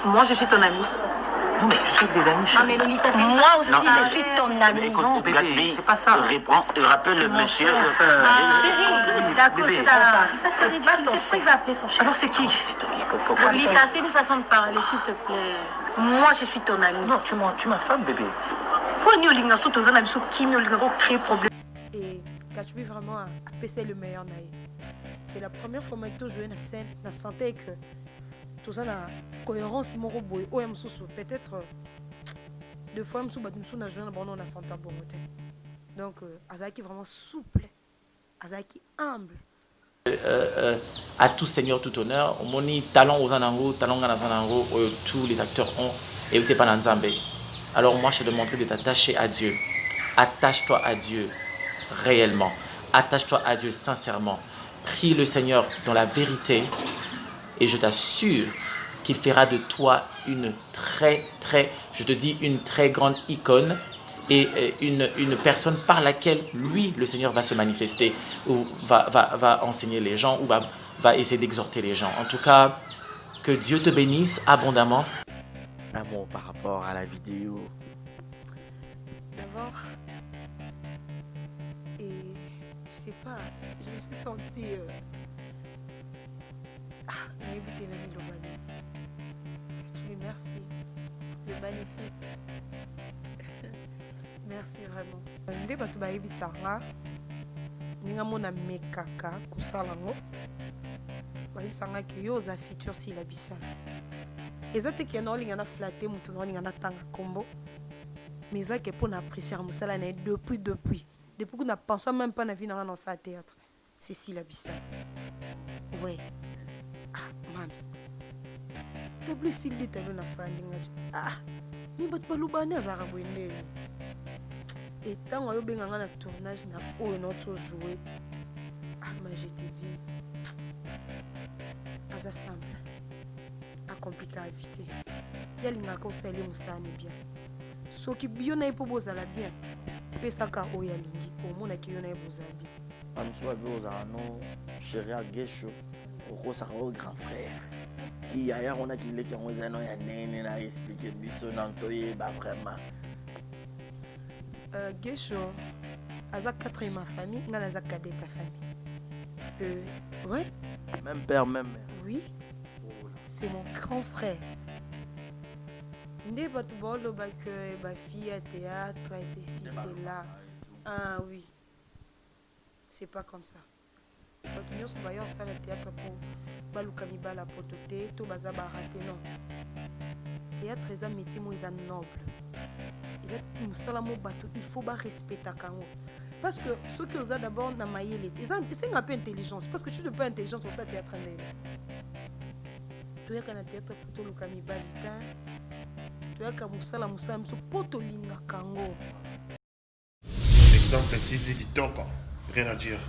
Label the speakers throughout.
Speaker 1: Moi, je suis ton ami.
Speaker 2: Non, mais tu sais des amis.
Speaker 3: Non, mais Lolita, c'est
Speaker 1: Moi aussi, je suis ton ami.
Speaker 2: Écoute, bébé,
Speaker 4: c'est pas ça.
Speaker 2: Réponds, rappelle le monsieur.
Speaker 3: chérie, D'Acosta.
Speaker 1: C'est pas ton
Speaker 3: Il va appeler son chéri.
Speaker 2: Alors c'est qui?
Speaker 3: Lolita, c'est une façon de parler, s'il te plaît.
Speaker 1: Moi, je suis ton ami.
Speaker 2: Non, tu es ma femme, bébé.
Speaker 1: Pourquoi nous, les garçons, tous les amis, qui nous créent problème?
Speaker 5: Et Kachubi vraiment a passé le meilleur naïe. C'est la première fois que je joué dans la scène, je sentais que tout ça la cohérence moro boy peut-être deux fois je suis na joué na bon on a senti bon côté. Donc Azaki vraiment souple, Azaki humble.
Speaker 4: À tout seigneur, tout honneur, moni talent aux anango, talent à zanango, tous les acteurs ont et vous pas dans Nzambe. Alors moi je te demande de t'attacher à Dieu. Attache-toi à Dieu réellement. Attache-toi à Dieu sincèrement. Prie le Seigneur dans la vérité et je t'assure qu'il fera de toi une je te dis une très grande icône et une personne par laquelle lui, le Seigneur, va se manifester ou va enseigner les gens ou va essayer d'exhorter les gens. En tout cas, que Dieu te bénisse abondamment.
Speaker 6: Un mot par rapport à la vidéo.
Speaker 5: D'abord, et je sais pas, je me suis sentie merci, le magnifique. Merci vraiment. Nde bato bayebisanga ninga mona mekaka kusala ngo bayebisanga ke yo za futur si la bisala eza te ke na olinga na flatter mutu na olinga na tanga kombo mais eza ke pour apprécier musala na depuis qu'on n'a pensé même pas na vie dans sa théâtre c'est si la bisala ouais mams tableau s'il dit tableau na fandi ngachi mi bat balubane azara boyende et tant on benga na tournage na oyo no to jouer mais je te dis aza simple a compliqué à éviter yalinga ko sali musane bien soki biona ipo bozala bien pesaka oyo yalingi omona ki yona bozala bien
Speaker 6: Amso abozala no chéri Gesho okosaka o grand frère qui ailleurs on a qui les qui ont un an et nene na expliquer biso nantoye ba vraiment
Speaker 5: Gesho aza 4e ma famille nga naza cadet ta famille ouais
Speaker 6: même père même mère
Speaker 5: oui c'est mon grand frère nde bato boloba que ba fille à théâtre c'est là oui c'est pas comme ça bato nyonso bayo osala théâtre po baluka mibala poto te to baza barate non théâtre eza métier mo eza noble eza mosala mo bato il faut barespectaka yango parce que soki oza d'abord na mayele te esenga mpe intelligence parce que tu ne peux pas intelligence osala théâtre ndenge toyaka na théâtre po toluka mibali te toyaka mosala miso po tolingaka yango.
Speaker 7: Exemple TV Kitoko, rien à dire.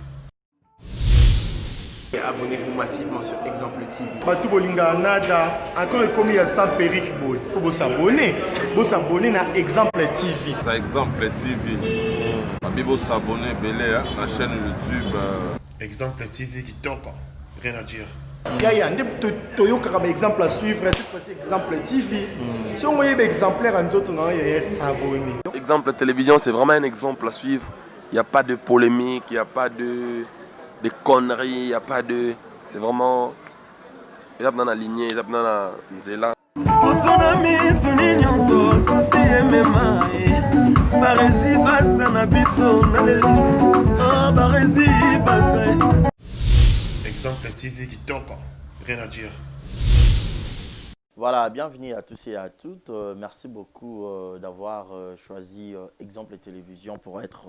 Speaker 8: Abonnez-vous massivement sur Exemple TV.
Speaker 9: Batou bolinga nada, encore comme il y a 100 périques, il faut vous s'abonner. Vous s'abonner à Exemple TV.
Speaker 10: C'est Exemple TV. Vous s'abonner à la chaîne YouTube.
Speaker 7: Exemple TV Kitoko, rien à dire.
Speaker 9: Yaya, un exemple à suivre, cette fois-ci Exemple TV. Si on voyait exemplaire en autres, non, il y a s'abonner.
Speaker 8: Exemple télévision, c'est vraiment un exemple à suivre. Il n'y a pas de polémique, il n'y a pas de conneries, il n'y a pas de... C'est vraiment... Il y a dans la lignée, il y a dans la nzela.
Speaker 7: Exemple TV Kitoko, rien à dire.
Speaker 6: Voilà, bienvenue à tous et à toutes. Merci beaucoup d'avoir choisi Exemple Télévision pour être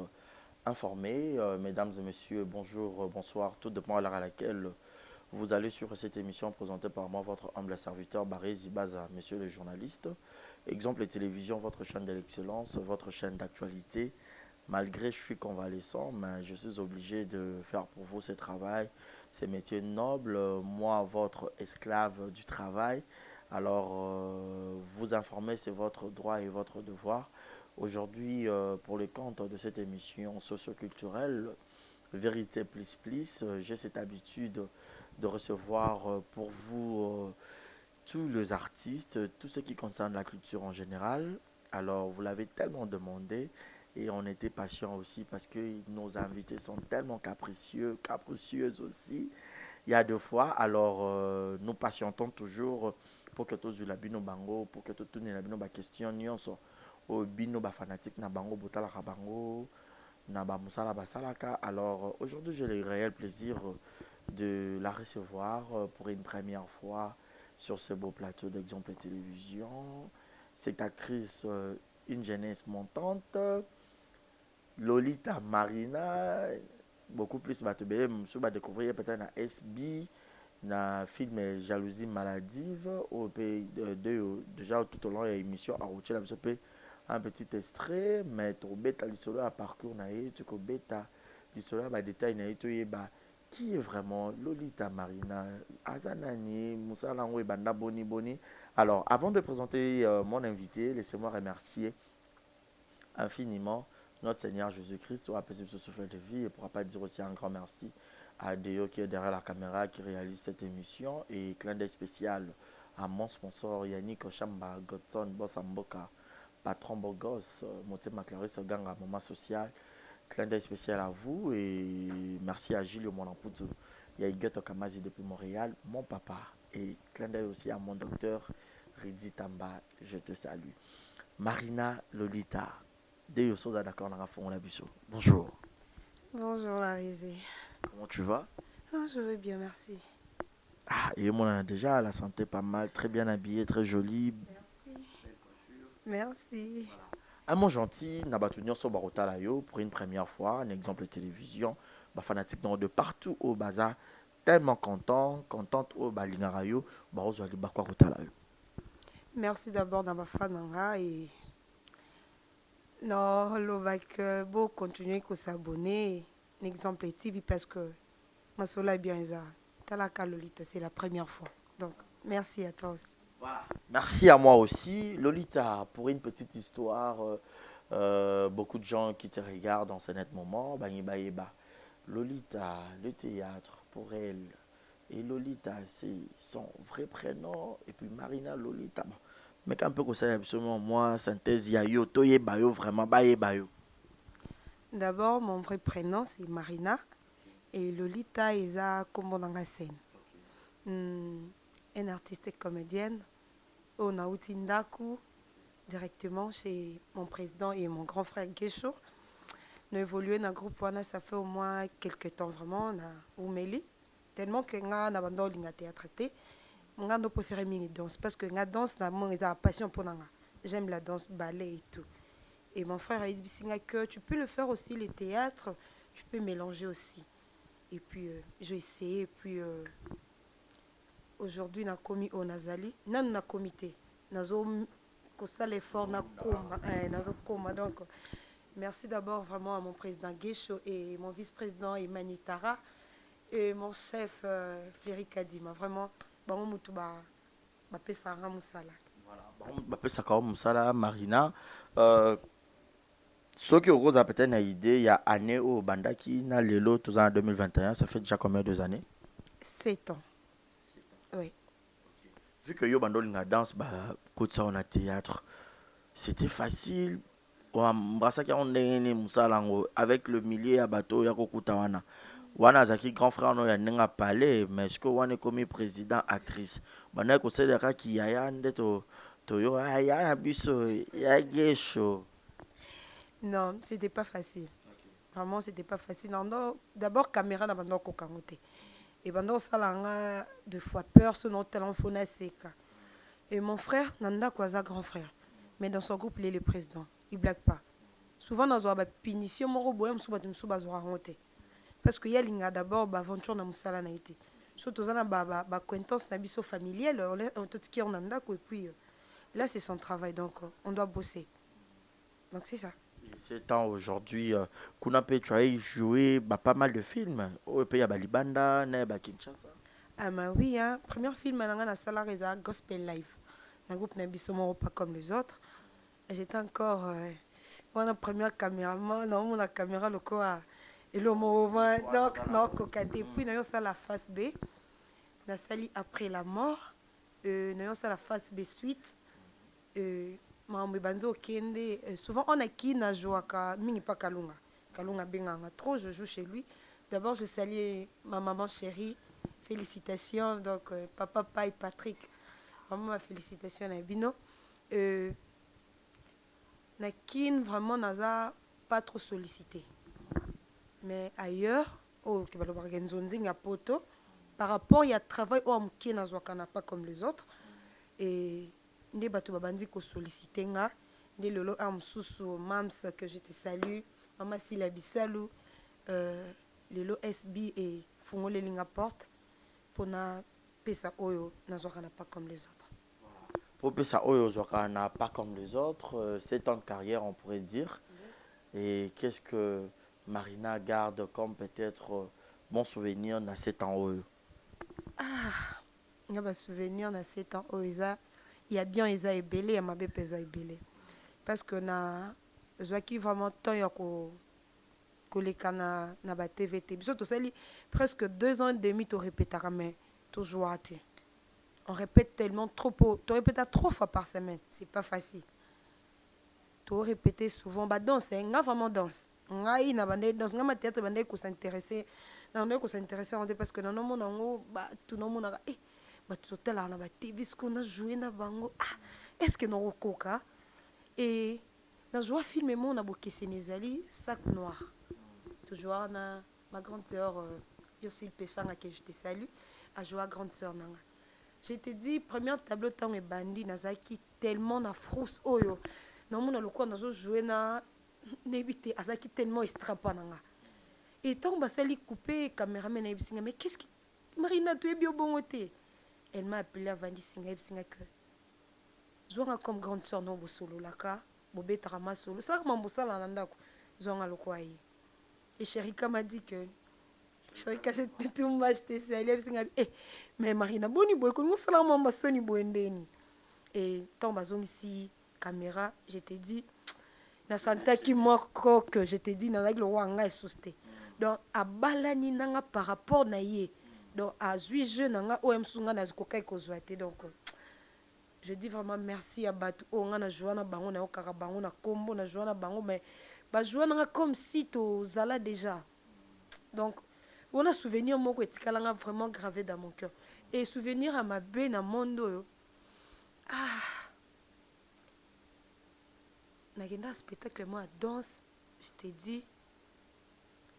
Speaker 6: informés. Mesdames et messieurs, bonjour, bonsoir, tout dépend à l'heure à laquelle vous allez sur cette émission présentée par moi, votre humble serviteur Barré Zibaza, messieurs les journalistes. Exemple Télévision, votre chaîne de l'excellence, votre chaîne d'actualité. Malgré je suis convalescent, mais je suis obligé de faire pour vous ce travail, ce métier noble. Moi, votre esclave du travail. Alors, vous informer, c'est votre droit et votre devoir. Aujourd'hui, pour le compte de cette émission socio-culturelle, Vérité Plus, j'ai cette habitude de recevoir pour vous tous les artistes, tout ce qui concerne la culture en général. Alors, vous l'avez tellement demandé et on était patient aussi parce que nos invités sont tellement capricieux, capricieuses aussi. Il y a 2 fois, alors nous patientons toujours pour que tous les bino bango, pour que tous les bino ba question nyonso au bino ba fanatique na bango botala bango na ba musala ba salaka. Alors aujourd'hui, j'ai le réel plaisir de la recevoir pour une première fois sur ce beau plateau d'Exemple Télévision. Cette actrice, une jeunesse montante, Lolita Marina, beaucoup plus va découvrir peut-être dans SB, dans le film Jalousie maladive, au pays déjà tout au long de l'émission, un petit extrait, mais tu bêta l'histoire à parcours, tu bêta l'histoire à détail, qui est vraiment Lolita Marina, Azanani, Moussa Lango et Banda Boni Boni. Alors, avant de présenter mon invité, laissez-moi remercier infiniment notre Seigneur Jésus-Christ pour apaiser ce souffle de vie et pourra pas dire aussi un grand merci à Deo qui est derrière la caméra qui réalise cette émission et clin d'œil spécial à mon sponsor Yannick Oshamba Godson Bossamboka patron Bogos Motema Clarisse Ganga Maman Social. Clin d'œil spécial à vous et merci à Gilles mon épouse Yaïgeto Kamazi depuis Montréal, mon papa, et clin d'œil aussi à mon docteur Ridi Tamba, je te salue. Marina Lolita, Deyo Soza d'accord dans la fond la biso. Bonjour.
Speaker 5: Bonjour Larizé.
Speaker 6: Comment tu vas?
Speaker 5: Je vais bien, merci.
Speaker 6: Ah, et moi on a déjà la santé pas mal, très bien habillé, très jolie.
Speaker 5: Merci. Merci.
Speaker 6: Voilà. Un mot gentil, Nabatunyo Sobarota yo pour une première fois, un exemple de télévision, fanatique de partout au bazar, tellement contente au Balingarayo, Barozo Bakwa Rotalayo.
Speaker 5: Merci d'abord dans ma fananga et non, le beau continuer à s'abonner, un exemple de TV parce que ma sola est bien ça. Talaka Lolita, c'est la première fois. Donc, merci à toi aussi.
Speaker 6: Voilà. Merci à moi aussi. Lolita, pour une petite histoire, beaucoup de gens qui te regardent en ce net moment, Lolita, le théâtre, pour elle, et Lolita, c'est son vrai prénom, et puis Marina Lolita. Mais quand un peu comme ça, absolument, moi, synthèse, Yayo, Toye Bayo, vraiment, Baye Bayo.
Speaker 5: D'abord, mon vrai prénom, c'est Marina, et Lolita, est comme dans la scène. Une artiste et comédienne. On a Outindaku directement chez mon président et mon grand frère Gesho. Nous évoluons dans le groupe, ça fait au moins quelques temps vraiment, on a Oumeli. Tellement que nous avons un théâtre. Nous avons préféré la danse parce que la danse, c'est une passion pour nous. J'aime la danse, ballet et tout. Et mon frère a dit que tu peux le faire aussi, le théâtre, tu peux mélanger aussi. Et puis, j'ai essayé, et puis... Aujourd'hui, nous avons commis au Nazali. Nous avons un comité. Nous avons fait l'effort. Donc, merci d'abord vraiment à mon président Gesho et mon vice-président Emmanuel Tara et mon chef Fléry Kadima. Vraiment, je suis Sarah Moussala.
Speaker 6: Voilà, je suis Sarah Moussala, Marina. Ce qui est peut-être une idée, il y a année au Bandaki, dans les lots, tous en 2021, ça fait déjà combien d'années?
Speaker 5: 7 ans. Oui.
Speaker 6: Vu que yo bandol na danse côté ça on a théâtre, c'était facile. Avec le millier à bateau ya kokuta wana. Wana zaki grand frère no ya nenga parler mais est-ce que wana comme président actrice. Bana ko seleka ki ya ndeto to yo ya na biso ya gesho.
Speaker 5: Non, c'était pas facile. Vraiment c'était pas facile. Non, d'abord caméra na bando ko kangote. Et pendant ça, là, deux fois peur, son téléphone est sec. Et mon frère, Nanda Kwaza, grand frère. Mais dans son groupe, il est le président. Il ne blague pas. Souvent, dans une punition, parce qu'il y a d'abord l'aventure dans Moussala. Surtout dans la acquaintance familiale, on tout ce qui est en Nanda. Et puis là, c'est son travail. Donc, on doit bosser. Donc, c'est ça.
Speaker 6: C'est temps aujourd'hui, Kunape, tu as joué pas mal de films. Au pays à Balibanda, à Kinshasa.
Speaker 5: Ah, oui, hein. Premier film, à Salarié, Gospel Live. Un groupe n'a pas comme les autres. J'étais encore. Mon première caméraman, non, mon caméra, le quoi. Et le moment, donc, non, cocaté. Puis, nous avons la face B. Nous avons après la mort. na ça la face B suite mambo banzo kende souvent on a qui na jouaka mingi pas kalunga benganga trop je joue chez lui. D'abord je salue ma maman chérie, félicitations donc papa Pai Patrick, maman félicitations na bino. Na kin vraiment naza pas trop sollicité, mais ailleurs qui va le organiser à poto par rapport il y a travail au amki na zwakana pas comme les autres et ndé bato babandi ko solliciter nga ndé lolo amsusu mams que je te salue mama Sila Bisalou lelo SB et fungole linga porte pona pesa oyo na zwakana pas comme les autres.
Speaker 6: Pour pesa oyo zwakana pas comme les autres, 7 ans de carrière on pourrait dire. Et qu'est-ce que Marina garde comme peut-être bon souvenir dans 7 ans oyo?
Speaker 5: Il y a un souvenir dans 7 ans oyo il y a bien Eza Ebele, il y a Mabe Pesa Ebele. Parce que na zwaki vraiment temps ya ko koleka na ba TVT. Biso to sali presque 2 ans et demi to répétera mais toujours raté. On répète tellement trop, tu répètes 3 fois par semaine, c'est pas facile. Tu répéter souvent, bah danse, on a vraiment danse. On a une danse, on a théâtre, on a s'intéresser, on a s'intéresser parce que dans nos mondes, bah tout le monde a, bah tout tel on a bah TV ce qu'on a joué na bango, est-ce que nous coca et dans joie film on a beaucoup Sénézali sac noir. Toujours na ma grande sœur Yossil Pessanga que je te salue, a joué à grande sœur nanga. Je te dis, premier tableau temps et bandi nazaki tellement na frousse oyo. Non mon aloko nazo jouer na nebité azaki tellement estrapa nanga. Et tant basali coupé caméraman na bisinga mais qu'est-ce que Marina tu es bien bongoté. Elle m'a appelé à Vandi singa bisinga que zonga comme grande sœur no bosolo laka bobeta rama solo. Ça mambo sala nandako zonga loko ayi. Et Cherika m'a dit que Cherika j'étais tout mal j'étais salée bisinga mais Marina boni boy ko musala mamba soni boendeni. Et tant bazong ici caméra, je t'ai dit, na santa qui moi que je t'ai dit, na le roi nga est donc à balani nanga par rapport na yé, donc à zui jeune nanga o emsunga na zikokai kozwate donc je dis vraiment merci à batu o nga na joana bango na okara bango na kombo na joana bango mais ba joana comme si to zala déjà donc on a souvenir moko etikala vraiment gravé dans mon cœur et souvenir à ma bé na mondo un spectacle moi danse je t'ai dit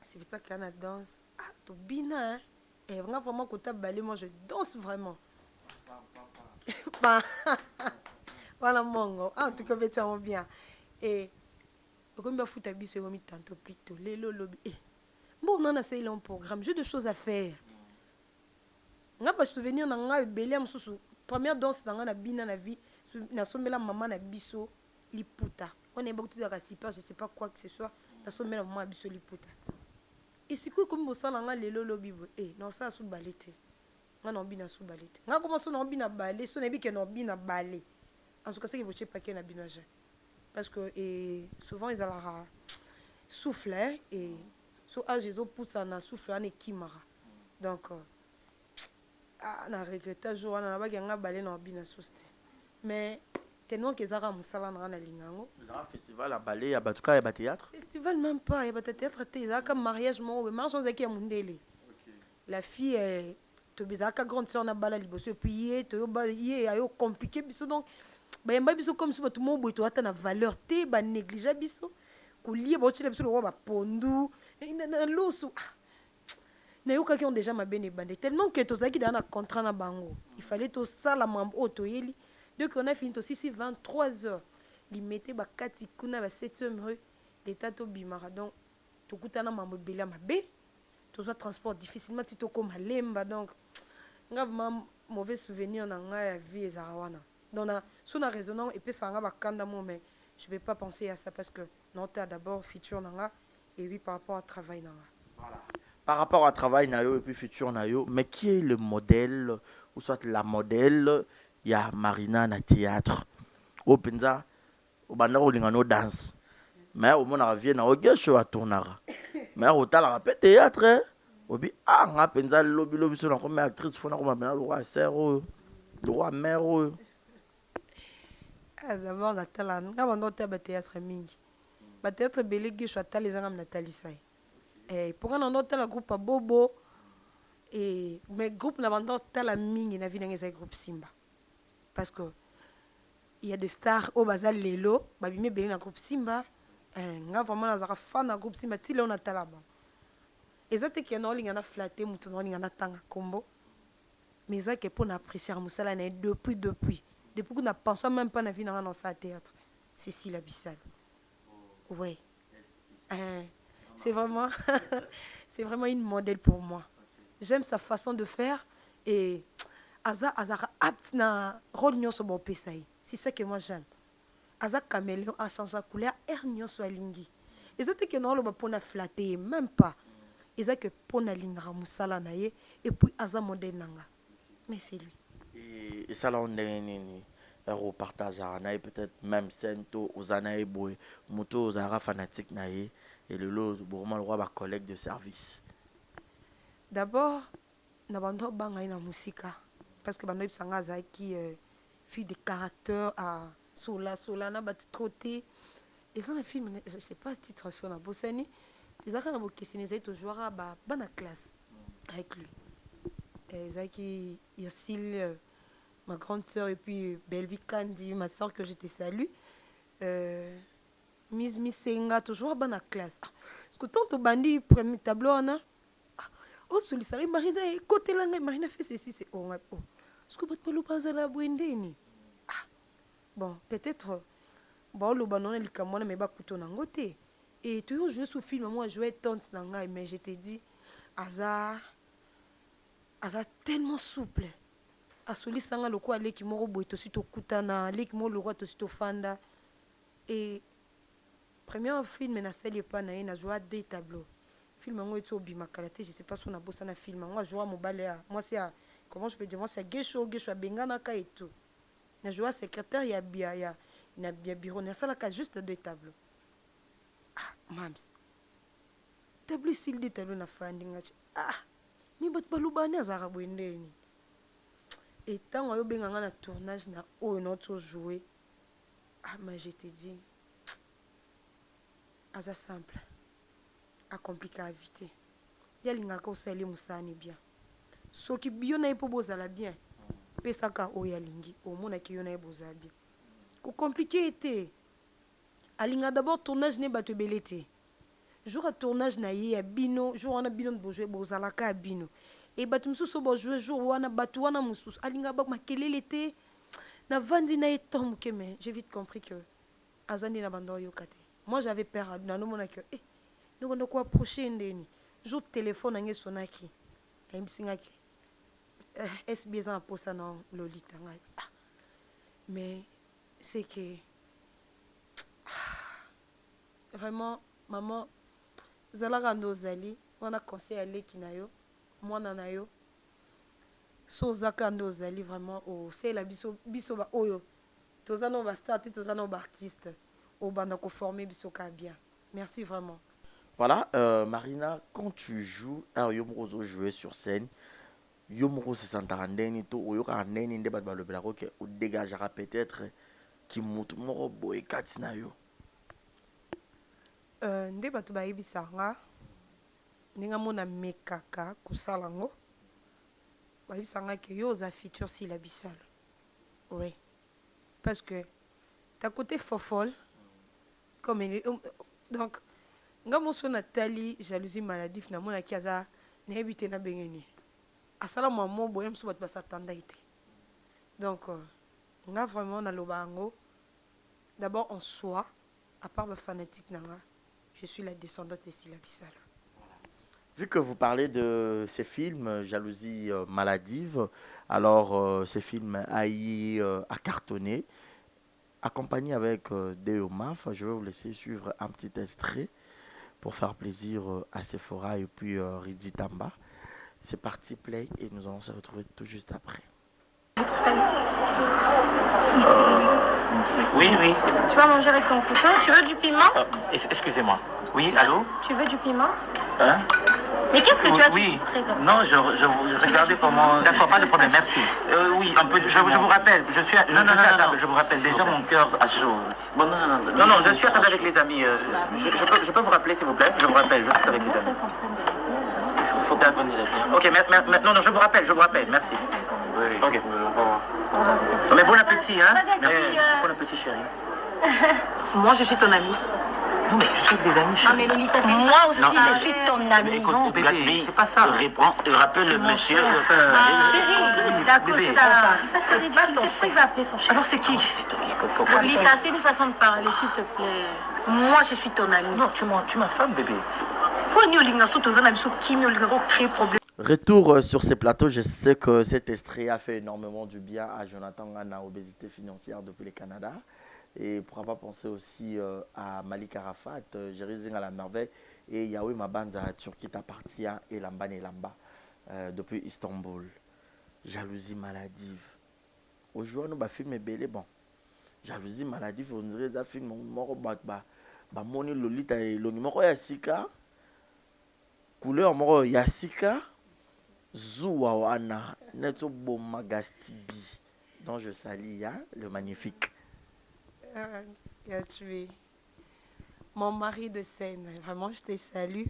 Speaker 5: spectacle à danse to bina et vraiment quand tu balé moi je danse vraiment voilà mongo en tout cas c'est bien et comme ba futa biso ngomi tanto plutôt lelo lobi bon on a essayé un programme j'ai de choses à faire nga pas souvenir na nga belé mususu première danse na nga na bina na vie na somela maman na biso liputa. On est beaucoup de super, je sais pas quoi que ce soit. La somme la maman biso liputa. Et c'est quoi comme ça là lelo lobi non ça sous balete. On a bina sous balete. On commence on bina balé, son ebi que non bina balé. En tout cas c'est que vous sais pas qu'il na bina parce que souvent ils allaient souffler et so âge ils pousse na souffler en ekimara. Donc na regretter jour on a ba ganga balé na bina souste. Mais tellement que Zara Moussala na lingango.
Speaker 6: Le festival à ballet, à Batuka et à théâtre.
Speaker 5: Festival même pas, il y a théâtre, il y a comme mariage, mon mariage on zaki mundele. La fille est to bizaka grande sœur na bala liboso puis to yé ayo compliqué biso donc ba yamba biso comme si tout le monde boito ata na valeur te ba négliger biso ko lié ba chile biso ba pondu na loso. Na yo qui ont déjà ma bene bande tellement que to zaki dans un contrat na bango. Il fallait to sala mambo otoyeli. Donc on a fini aussi 23 heures. Il mettait ba kati kuna ba 7e rue l'état to bimara donc to kutana mambo bela mabe to so transport difficilement tito comme lemba donc vraiment mauvais souvenir na nga vie ezarawana. Donc na so na raisonnant et puis ça nga ba kanda mo mais je vais pas penser à ça parce que non t'as d'abord futur nanga et oui par rapport au travail nanga.
Speaker 6: Voilà. Par rapport au travail nayo et puis futur nayo, mais qui est le modèle ou soit la modèle il y a Marina na théâtre au penza au bandaro lingano danse mais au mona revient na ogesho a tournara mais au tala pe théâtre obi nga penza lobi so na comme actrice fona comme mena lo sero droit mère.
Speaker 5: D'abord, natala, nga bando te ba théâtre mingi. Ba théâtre belegi so atali zanga Nathalie Sai. Pour un autre la groupe Bobo et mais groupe na bando tala mingi na vie na groupe Simba. Parce que il y a des stars au bazal lelo, ba bimé belé na groupe Simba. Nga vraiment na zaka fan na groupe Simba ti le on atala ba. Ezate ki na linga na flatter mutu na linga na tanga kombo. Mais ça que pour apprécier musala na depuis qu'on n'a pensé même pas na vie dans sa théâtre. Cécile Abissal. Ouais. C'est vraiment c'est vraiment une modèle pour moi. J'aime sa façon de faire et aza apte na rôle nyonso bo pesai. C'est ça que moi j'aime. Aza caméléon a changé la couleur er nyonso alingi. Et ça que non lo pona flatter même pas. Et ça que pona linga musala na ye et puis aza modèle nanga. Mais c'est lui.
Speaker 6: Et ça là on est repartage peut-être même sento aux anaï boy moto aux ara fanatique naïe et le lot vraiment le roi ba collègue de service.
Speaker 5: D'abord na bando banga na musika parce que bando sanga za qui fille de caractère à sola na ba troté et ça le film je sais pas si titre sur na bosani les ara na bokesine za toujours ba bana classe avec lui et ça qui Yacine ma grande sœur et puis Belvi Kandi, ma sœur que je te salue. Miss Senga, toujours dans la classe. Parce que tant que bandi, premier tableau, on a. Oh, sur le salé, Marina, côté là, Marina fait ceci, c'est. Oh, est-ce que tu peux pas aller à Bouendeni? Bon, peut-être. Bon, le banon, il y a mais pas couteau nangote. Et toujours jouer sous film, moi, je jouais tante nanga, mais je te dis, Aza tellement souple. Asoli sanga loko aleki moko boy to sito kutana aleki mo loko to sito fanda et premier film na seli pa na ina joie deux tableaux film ngo eto bima kalaté je sais pas si on a bossé na film ngo joie mobale moi c'est comment je peux dire moi c'est gesho bengana ka et tout na joie secrétaire ya na bien bureau na sala ka juste deux tableaux mams tableau s'il dit tableau na fandi ngachi mi bat balubane azara boendeni. Et tant que je suis en tournage, je joué. Mais je te dis, c'est simple. C'est compliqué à éviter. Il y a des gens qui sont bien. Ceux qui sont bien, bien. Pesaka oyalingi, au monde qui sont bien. C'est compliqué. Alinga d'abord tournage n'est pas belete. Jour à tournage na ye bino, jour on a bino de jouer bozalaka bino. Et batu mususu bo jouer jour wana batu wana mususu alinga ba makelele te na vandi na etom keme j'ai vite compris que azandi na bando yokate. Moi j'avais peur na no mona que nous on ko approcher ndeni jour téléphone ngé sonaki emsingaki SBS en posa na lolita ngai mais c'est que vraiment maman zalaka ndozali wana conseil aleki na yo mwana na yo so zaka ndozali vraiment o c'est la biso ba oyo tozano ba star tozano ba artiste o banda ko former biso ka bien merci vraiment.
Speaker 6: Voilà Marina, quand tu joues yomrozo jouer sur scène yomro se sentarandeni to oyo ka neni nde ba le blaro que o dégagera peut-être ki mutu moko boy katina yo
Speaker 5: nde bato bayebisanga ninga mona mekaka kusala ngo bayebisanga ke yo za futur si la bisal oui parce que ta côté fofolle comme donc nga moso Nathalie jalousie maladif na mona kiaza na habité na bengeni asala mo boyem so bato basatanda ite donc nga vraiment na lobango d'abord en soi à part le fanatique nanga je suis la descendante de Sila Bissal.
Speaker 6: Vu que vous parlez de ces films, Jalousie maladive, alors ces films a cartonné, accompagné avec Deomaf, je vais vous laisser suivre un petit extrait pour faire plaisir à Sephora et puis Ridi Tamba. C'est parti, play, et nous allons se retrouver tout juste après.
Speaker 2: Oui.
Speaker 3: Tu vas manger avec ton cousin? Tu veux du piment?
Speaker 2: Excusez-moi. Oui, allô?
Speaker 3: Tu veux du piment?
Speaker 2: Hein?
Speaker 3: Mais qu'est-ce que tu as
Speaker 2: Oui.
Speaker 3: dit distrait comme ça?
Speaker 2: Non, je regardais comment...
Speaker 4: D'accord, pas de problème, merci.
Speaker 2: Oui, un peu de...
Speaker 4: Je vous rappelle, je suis à table, je vous rappelle.
Speaker 2: Déjà, mon cœur a chaud. Bon,
Speaker 4: Non, je suis à table avec les amis. Je peux vous rappeler, s'il vous plaît? Je vous rappelle, je suis avec les amis.
Speaker 2: Il faut bien venir bien.
Speaker 4: Ok, non, je vous rappelle, merci.
Speaker 2: Oui.
Speaker 4: Ok.
Speaker 2: Au revoir.
Speaker 4: Non, mais bon appétit, hein?
Speaker 3: Bon appétit,
Speaker 4: Bon appétit, chérie.
Speaker 1: Moi, je suis ton ami.
Speaker 2: Non, mais je suis avec des amis,
Speaker 3: Non,
Speaker 2: chérie.
Speaker 3: mais Lolita, c'est
Speaker 1: Moi aussi,
Speaker 3: Non,
Speaker 1: je suis ton ami.
Speaker 2: Écoute,
Speaker 4: Non, bébé,
Speaker 2: Gatvi,
Speaker 4: c'est pas ça.
Speaker 2: Réponds et rappelle le monsieur.
Speaker 3: Chérie, d'Acosta. C'est
Speaker 1: pas
Speaker 3: ridicule.
Speaker 1: ton
Speaker 3: C'est pourquoi il va appeler son chéri?
Speaker 4: Alors, c'est qui?
Speaker 3: Lolita, c'est une façon de parler, s'il te plaît.
Speaker 1: Moi, je suis ton ami.
Speaker 2: Non, tu es ma femme, bébé.
Speaker 1: Poni olinga so toza na biso kimi olinga ko créer problème.
Speaker 6: Retour sur ces plateaux, je sais que cet extrait a fait énormément du bien à Jonathan Ngana, obésité financière depuis le Canada. Et pourquoi pas penser aussi à Malik Arafat, Jérézine à la merveille, et Yahweh Mabanza à Turquie t'appartient et Lamba Nelamba depuis Istanbul. Jalousie maladive. Aujourd'hui, nous film est belé bon. Jalousie maladive, on dirait que film moro ba moni Lolita et l'onimoro Yassika. Couleur moro Yassika. Zoua wana neto boma gastibi dont je salue hein, le magnifique.
Speaker 5: Gatoué. Mon mari de scène, vraiment je te salue.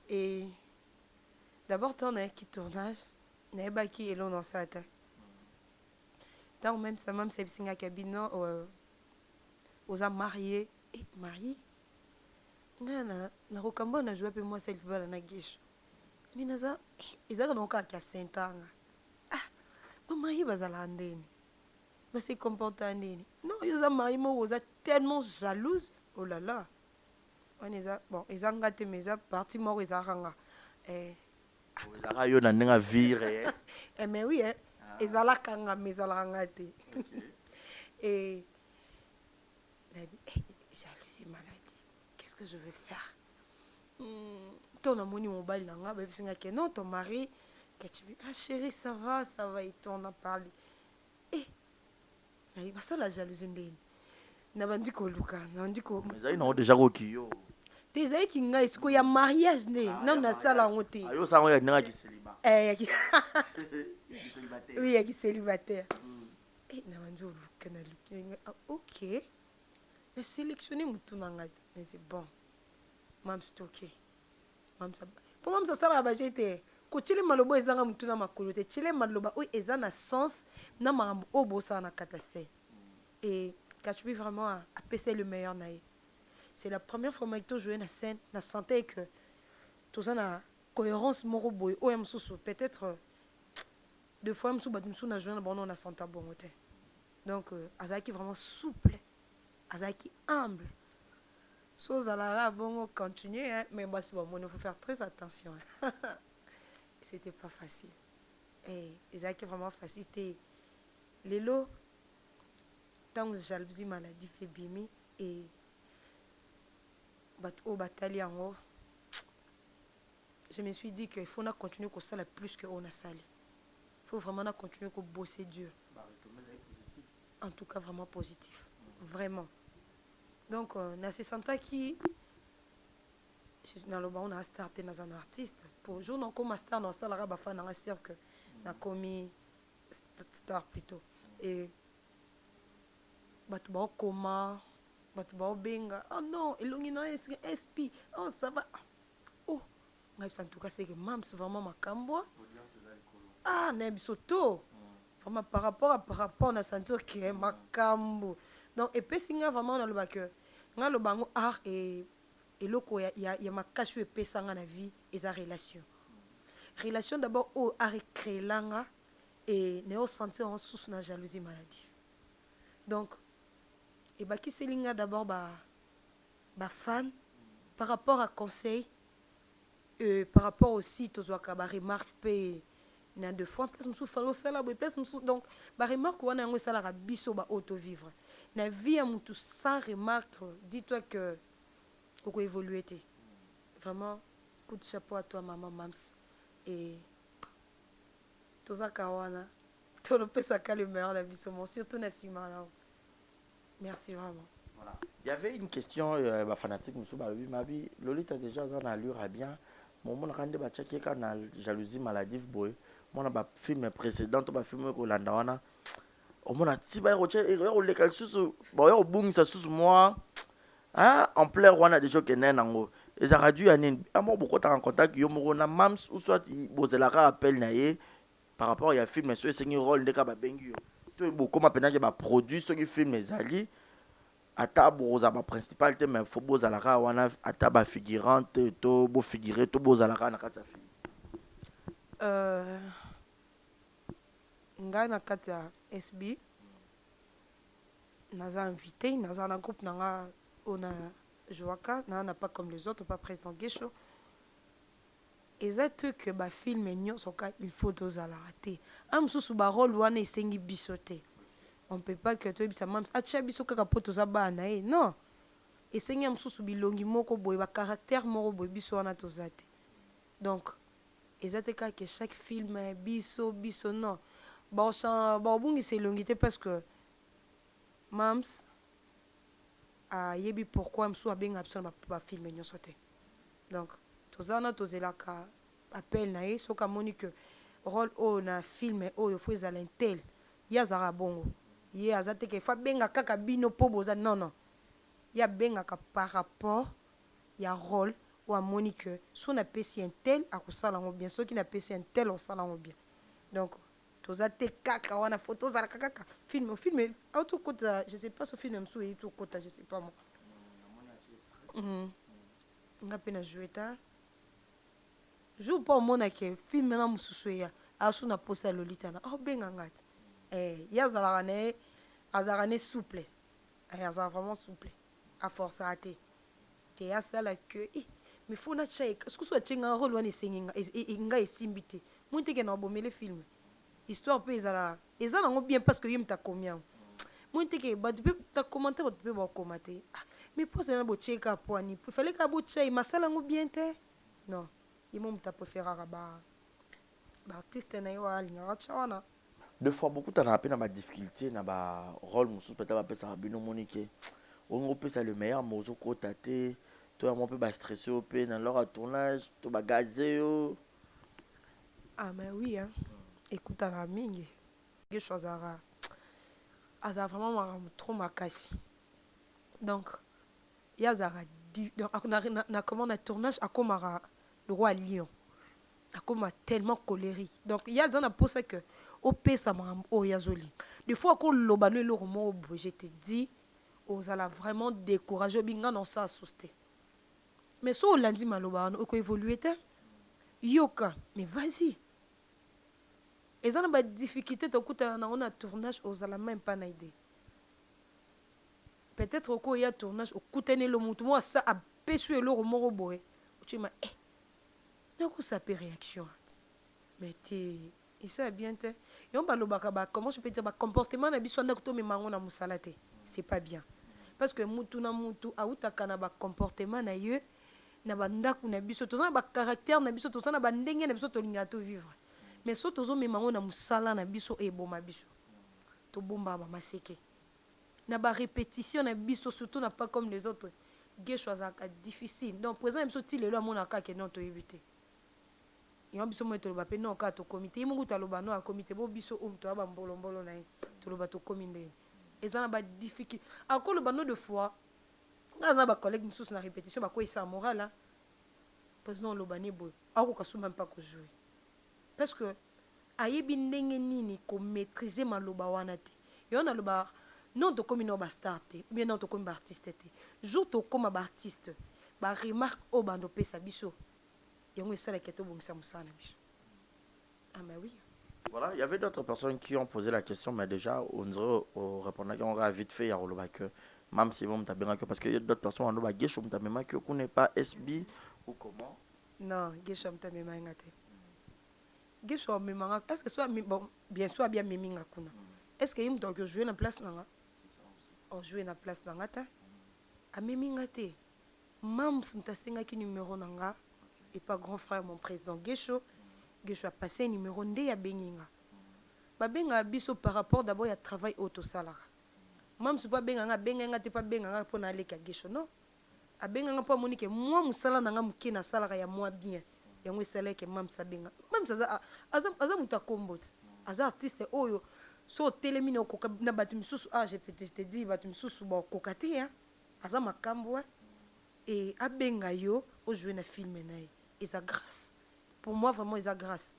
Speaker 5: Et d'abord ton qui tournage, n'est pas qui est là dans sa tête. Tant même ça même c'est singa cabine aux mariés et mariés. Nana na rokambo na jouer peu moi celle qui va na guiche. Mais naza ezaka donc à 5 ans. Ah, maman il va à ndeni. Mais c'est comportant ndeni. Non, yoza mari mo oza tellement jalouse. Oh là là. On est bon, ezanga te meza parti mo ezaranga.
Speaker 6: Ezara yo na ndenga vire.
Speaker 5: Mais oui ezala kanga mezalanga te. Et jalousie maladie. Qu'est-ce que je vais faire? Ton amoni mobile là, non, ton mari, que tu dis, ah chérie, ça va, et on a parlé. Eh, il va ça la jalousie ndeni. Na bandi ko luka, na bandi ko.
Speaker 6: Mais ça ils ont déjà requis.
Speaker 5: Tes aïe qui nga est-ce qu'il y a mariage né? Non, na ça la honte.
Speaker 6: Ayo ça on y a nanga qui célibat.
Speaker 5: Oui, il y a qui célibataire. Eh, na bandi ko luka na luka. Ah, OK. Na sélectionner mutu nanga, c'est bon. Mam stocké. Pour moi, ça sert à bajete. Quand tu es malobo, ils ont mutu na makolo. Tu es maloba, oui, ils ont un sens. Na marambo obosa na katase. Et quand tu veux vraiment apaiser le meilleur naïe. C'est la première fois que je joué na scène, na santé que tout ça na cohérence moro boy. Oh, peut-être deux fois m'sou badumsou na joué na bon na santé bon côté. Donc Azaki vraiment souple, Azaki humble. Chose à la bon continuer hein, mais moi c'est bon, il faut faire très attention. C'était pas facile. Et Azaki vraiment facilité. Les lots tant que jalousie maladie fait bimi et au bataille en haut. Je me suis dit qu'il faut continuer comme ça plus qu'on a sali. Il faut vraiment continuer à bosser dur. En tout cas, vraiment positif. Vraiment. Donc, on a ces sentants qui. On a starté dans un artiste. Pour jour, on a starté dans la salle, on a cercle. On a commis star plutôt. Et. Batu ba comment. Batu ba benga. Oh non, il y a un SP. Oh, ça va. Oh. En tout cas, c'est que mam, c'est vraiment ma cambois. Ah, Nebisoto. Vraiment, par rapport, on a senti que c'est ma cambo. Donc, et puis, c'est vraiment dans le bac. Dans le bango art et loko, il y a ma cache et puis ça dans la vie et sa relation. Relation d'abord au art créé là et néo sentir en sous na jalousie maladie. Donc, et bah qui c'est linga d'abord bah fan par rapport à conseil. Par rapport aussi aux remarques il y a deux fois place me souffle ça place donc ba remarque on a un ça la biso ba auto vivre na vie à tout sans remarque dis-toi que faut évoluer vraiment coup de chapeau à toi maman Mams et tout ça kawana tout le pesa le meilleur la biso surtout na sima là merci vraiment.
Speaker 6: Voilà. Il y avait une question fanatique monsieur Balobi Mabi Lolita déjà dans l'allure à bien Mon rende ba tchaki kana jalousie maladive boy. Mon ba film précédent to ba film ko landa wana. O mona ti ba roche o le kalsusu ba yo bungisa susu moi. Hein en plein wana de jeux kenen nango. Et radio anine amo boko ta en contact yo mo na mams ou soit bozela ka appel na ye par rapport ya film so sengi rôle de ka ba bengi yo. To boko ma penage ba produit so ki film ezali. Ata boza ba principal te mais faut boza la ka wana ata ba figurante to bo figurer to boza la ka na kata film.
Speaker 5: Nga na kati ya SB naza invité naza na groupe nanga on a Joaka na pas comme les autres pas président Gesho et ça truc que ba film nyonso ka il faut dozala rater am susu ba rôle wana esengi bisote on peut pas que toi bisa mams acha biso kaka poto za bana non esengi am susu bilongi moko boy ba caractère moko boy biso wana tozate donc ezate ka que chaque film biso non ba bungi c'est longité parce que mams a yebi pourquoi me soit bien absolument pas film nyonso te donc tozana tozela ka appel na ye soka moni que rôle o na film o yo faut ezala intel ya zara bongo ye azate ke fa benga kaka bino po boza non ya benga ka par rapport ya rôle ou amoni que so na pesi intel akusala ngo bien so ki na pesi intel on sala ngo bien donc tozate kaka wana photo za kaka film auto kota je sais pas ce film mso et tout kota je sais pas moi nga pena jouer ta joue pas mona ke film na mususu ya asu na posa lolita na benga ngati ya zala ne souple azala vraiment souple à force à te ya sala que mais faut na check est-ce que soit chenga rôle wana senginga inga esimbite monte ke na bomele film histoire peut ezala ngo bien parce que yim ta combien moi que ba tu peux ta commenter tu peux commenter mais pour ça na bo check up wani il fallait ka bo check masala ngo bien te non yimo mta préférer ba artiste na yo alinga chawana
Speaker 6: deux fois beaucoup t'as appelé na ba difficulté na ba rôle musu peut-être ba pesa bino monique on peut ça le meilleur mozo ko tate toi on peut ba stresser au pe dans leur tournage to ba gazé yo
Speaker 5: mais oui hein écoute à la mingi quelque chose à vraiment trop makasi donc yazara donc na comment on tournage à comme le roi lion à comme tellement colérique donc yazana pour ça que au pesa mam o yazoli des fois qu'on lobano le romo je te dis aux ala vraiment décourager binga non ça souster mais so lundi malobano o ko évoluer yoka mais vas-y et ça n'a pas de difficulté de coûter un tournage aux ala même pas idée peut-être qu'il y a tournage au coûter le mouton moi ça a péché le romo boy tu m'as n'a que ça peut réaction mais t'es et ça bien te et on parle ba comment je peux dire ba comportement na biso na kuto me mango na musalate c'est pas bien parce que mutu na mutu a utaka na ba comportement na ye na ba ndaku na biso to na ba caractère na biso to na ba ndenge na biso to linga to vivre mais so tozo me mango na musala na biso e boma biso to bomba mama seke na ba répétition na biso surtout na pas comme les autres gay choisir difficile donc présent biso ti lelo amona ka ke non to éviter yon biso mo to ba pe non ka to comité mo to loba no a comité bo biso to ba mbolo mbolo na to loba to comité et ça na ba difficile encore le bano de fois ngaza ba collègue mususu na répétition ba ko isa moral hein parce non loba ne boy ako ka même pas ko jouer parce que ayebi ndenge nini ko maîtriser maloba wana te yo na loba non to comme no ba star te ou bien non to comme ba artiste te jour to comme ba artiste ba remarque o bando pesa biso yango ça la keto bongisa musana biso mais oui
Speaker 6: voilà il y avait d'autres personnes qui ont posé la question mais déjà on dirait au répondant qu'on aura vite fait ya roloba que même si bon tabenga que parce que y a d'autres personnes en loba gesho mtamema que qu'on n'est pas SB ou comment
Speaker 5: non gesho mtamema ngate gesho memanga est-ce que soit bon bien soit bien meminga kuna est-ce que yim donc jouer na place nanga on jouer na place nanga ta a meminga te mam mtasenga ki numéro nanga et pas grand frère mon président Gesho a passé numéro ndé ya benginga ba benga biso par rapport d'abord ya travail auto salaire mam c'est pas benga te pas benga pour na aller ka Gesho non a benga pour monique moi musala nanga mukina salaire ya moi bien yango esalaki Mams abenga Mams aza moto akombo te aza artiste oyo so otelemi na okoka na bato misusu je peux te dire bato misusu baokoka te ya aza makambo et abenga yo ojouer na film na ye eza grâce pour moi vraiment eza grâce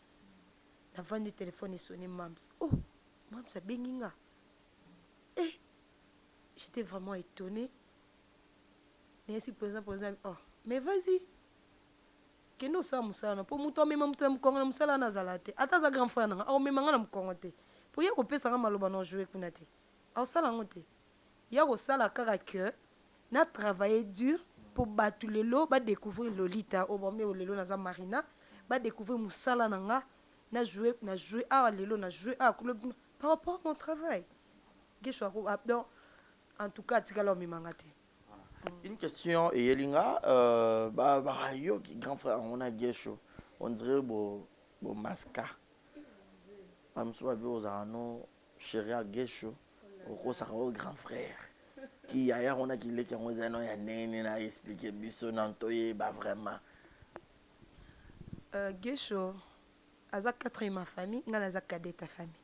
Speaker 5: navandi téléphone esoni Mams Mams abengi nga j'étais vraiment étonnée nayesi président mais vas-y kende osala mosala na mpo moto amema moto na mokongo na mosala wana azala te ata aza grand frère nanga aomema nga na mokongo te mpo ya kopesanga maloba na ojoue kuna te aosala yango te ya kosala kaka ke na travailler dur mpo bato lelo badécouvrir Lolita oyo bameo lelo naza Marina badécouvrir mosala na nga na jouer awa lelo na jouer awa par rapport à mon travail Gesho donc en tout cas atikala omemanga te.
Speaker 6: Une question et Yelinga yo qui grand frère on a Gesho on dirait bo masca amso ba aux ano chéri à Gesho au ça grand frère qui aya on a qui le qui on zano ya nene na expliquer biso nantoye ba vraiment
Speaker 5: Gesho aza 4e famille nga naza cadet ta famille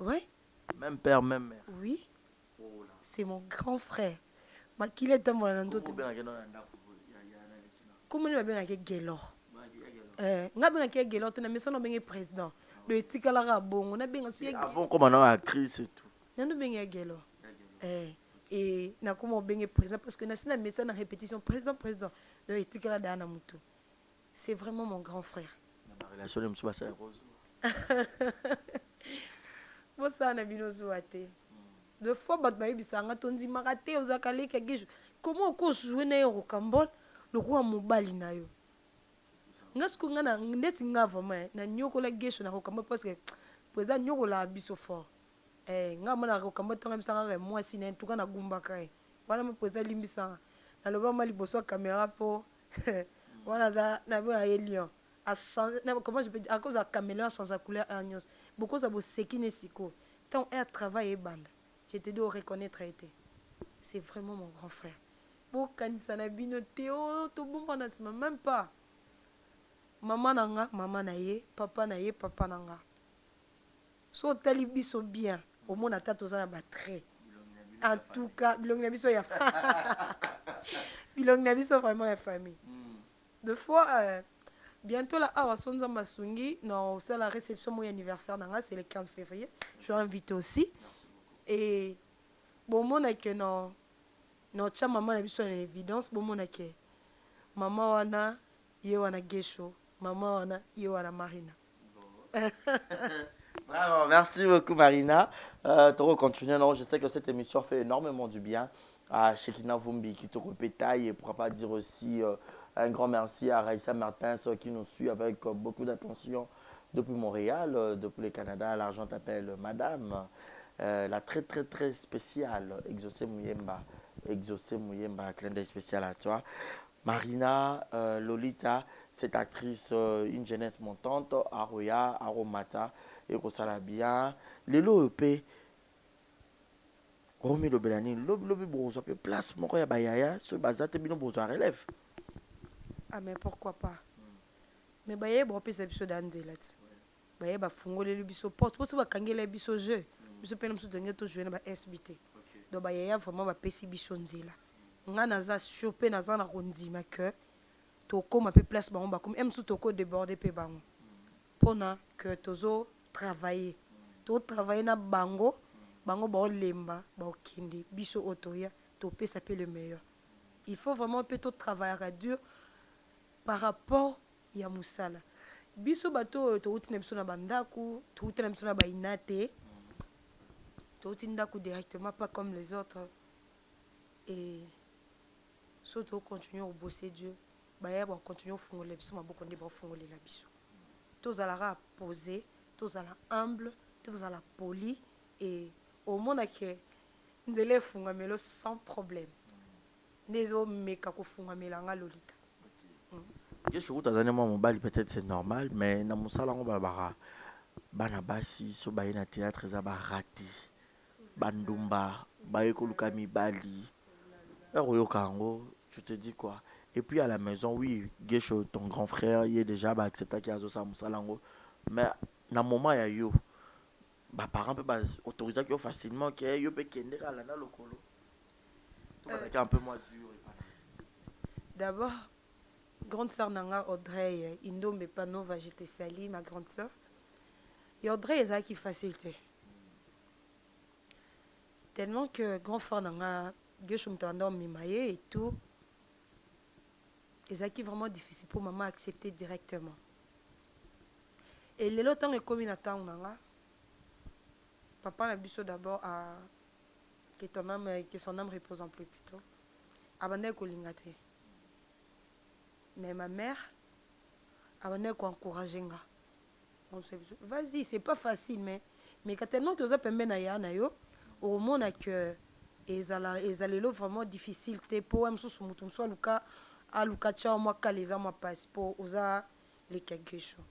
Speaker 5: ouais
Speaker 6: même père même mère
Speaker 5: oui c'est mon grand frère makile est mon nando comment il va bien Gelor nga bien ke Gelor te na mesana bien président le etikala bongo na bien su
Speaker 6: avant comment na actrice et tout
Speaker 5: nando bien Gelor et na comment bien président parce que na sina mesana répétition président le etikala dana mutu c'est vraiment mon grand frère
Speaker 6: la relation de monsieur Bassa Rose
Speaker 5: moi ça na bino zoate deux fois bat bayebisanga tondi makate ozakaleka Gesho comment ko jouer na yo kambol le roi mobali na yo ngasiko nga na ndeti nga vraiment na nyoko la Gesho na kambol parce que président nyoko la biso fort nga mona ko kambol tonga bisanga moi si na tuka na gumba kai wana me président limbisanga na loba mali boso caméra po wana za na ba Elion a changer comment je peux dire à cause de la caméra a changé la couleur agnos beaucoup ça bo sekine siko tant un travail et bande je te dois reconnaître été c'est vraiment mon grand frère bon kanisa na bino teo to bomba na tima même pas maman nanga maman na ye papa nanga so tali biso bien au moins na tata ozana ba très en tout cas bilong na biso ya bilong na biso vraiment ya famille deux fois bientôt là awa sonza masungi non c'est la réception mon anniversaire nanga c'est le 15 février je suis invité aussi et bon mon que non cha maman na biso en évidence bon mon que maman wana ye wana Gesho maman wana ye wana Marina.
Speaker 6: Bravo, merci beaucoup Marina. Tu continuer non, je sais que cette émission fait énormément du bien à Shekina Vumbi qui te répétaille et pourra pas dire aussi un grand merci à Raïssa Martins qui nous suit avec beaucoup d'attention depuis Montréal, depuis le Canada. L'argent t'appelle Madame. La très très très spéciale Exaucé Mouyemba, clin d'œil spécial à toi. Marina, Lolita, cette actrice, une jeunesse montante, Aroya, Aromata, et Kosala bien. Lelo EP, Romy Lobelani, Lobi Bozo, place Mokoya Bayaya, ce bazate bino Bozo relève.
Speaker 5: Ah mais pourquoi pas? Mais Bayaya, bon, c'est épisode d'Anzela. Bayaya, bah, fungole le biso porte, parce que bah, kangela biso jeu. Je peux nous donner tout jouer na SBT. Donc bah yaya vraiment ba pesi biso nzela. Nga naza chopé naza na rondima que to koma pe place bango ba comme même sous toko déborder pe bango. Pona que tozo travailler. To travailler na bango ba lemba ba okindi biso otoya to pe ça peut le meilleur. Il faut vraiment pe to travailler dur par rapport ya musala. Biso bato to utina biso na bandaku, to utina biso na ba inate. Directement, pas comme les autres. Et surtout, continuer à bosser Dieu. Bah, on continue à faire les bisous, mais beaucoup de gens font les bisous. Tous à la poser, tous à la humble, tous à la poli. Et au monde que nous allons faire mais sans problème. Les hommes mais kako font mais la Lolita.
Speaker 6: Je suis mon bal peut-être c'est normal, mais dans mon salon on va banabasi so ba na théâtre za ba raté. Bandumba, Baeko Lukami Bali, Royo Kango, je te dis quoi? Et puis à la maison, oui, Gesho, ton grand frère, il est déjà accepté qu'il y a Zosa Moussalango. Mais dans le moment, il y a yo. Bah, parents peuvent autoriser facilement que yo peut kender à l'ana lokolo. Tout va un peu moins dur.
Speaker 5: D'abord, grande sœur Nanga Audrey, Indombe Panova, j'étais sali, ma grande sœur. Et Audrey, elle a qui facilité. Tellement que grand frère Nanga, Gesho Mtandom Mimaye et tout. Et qui vraiment difficile pour maman accepter directement. Et les autres temps les communes attendent nanga. Papa n'a biso d'abord à que son âme repose en plus plutôt. Abandonné kolingate. Mais ma mère abandonné ko encourager nga. Vas-y, c'est pas facile mais quand tellement que vous avez pembe na ya na yo au monde que ezalelo vraiment difficile te pour am sous mutum so luka a luka cha moi kaleza moi passe pour oza les quelque chose.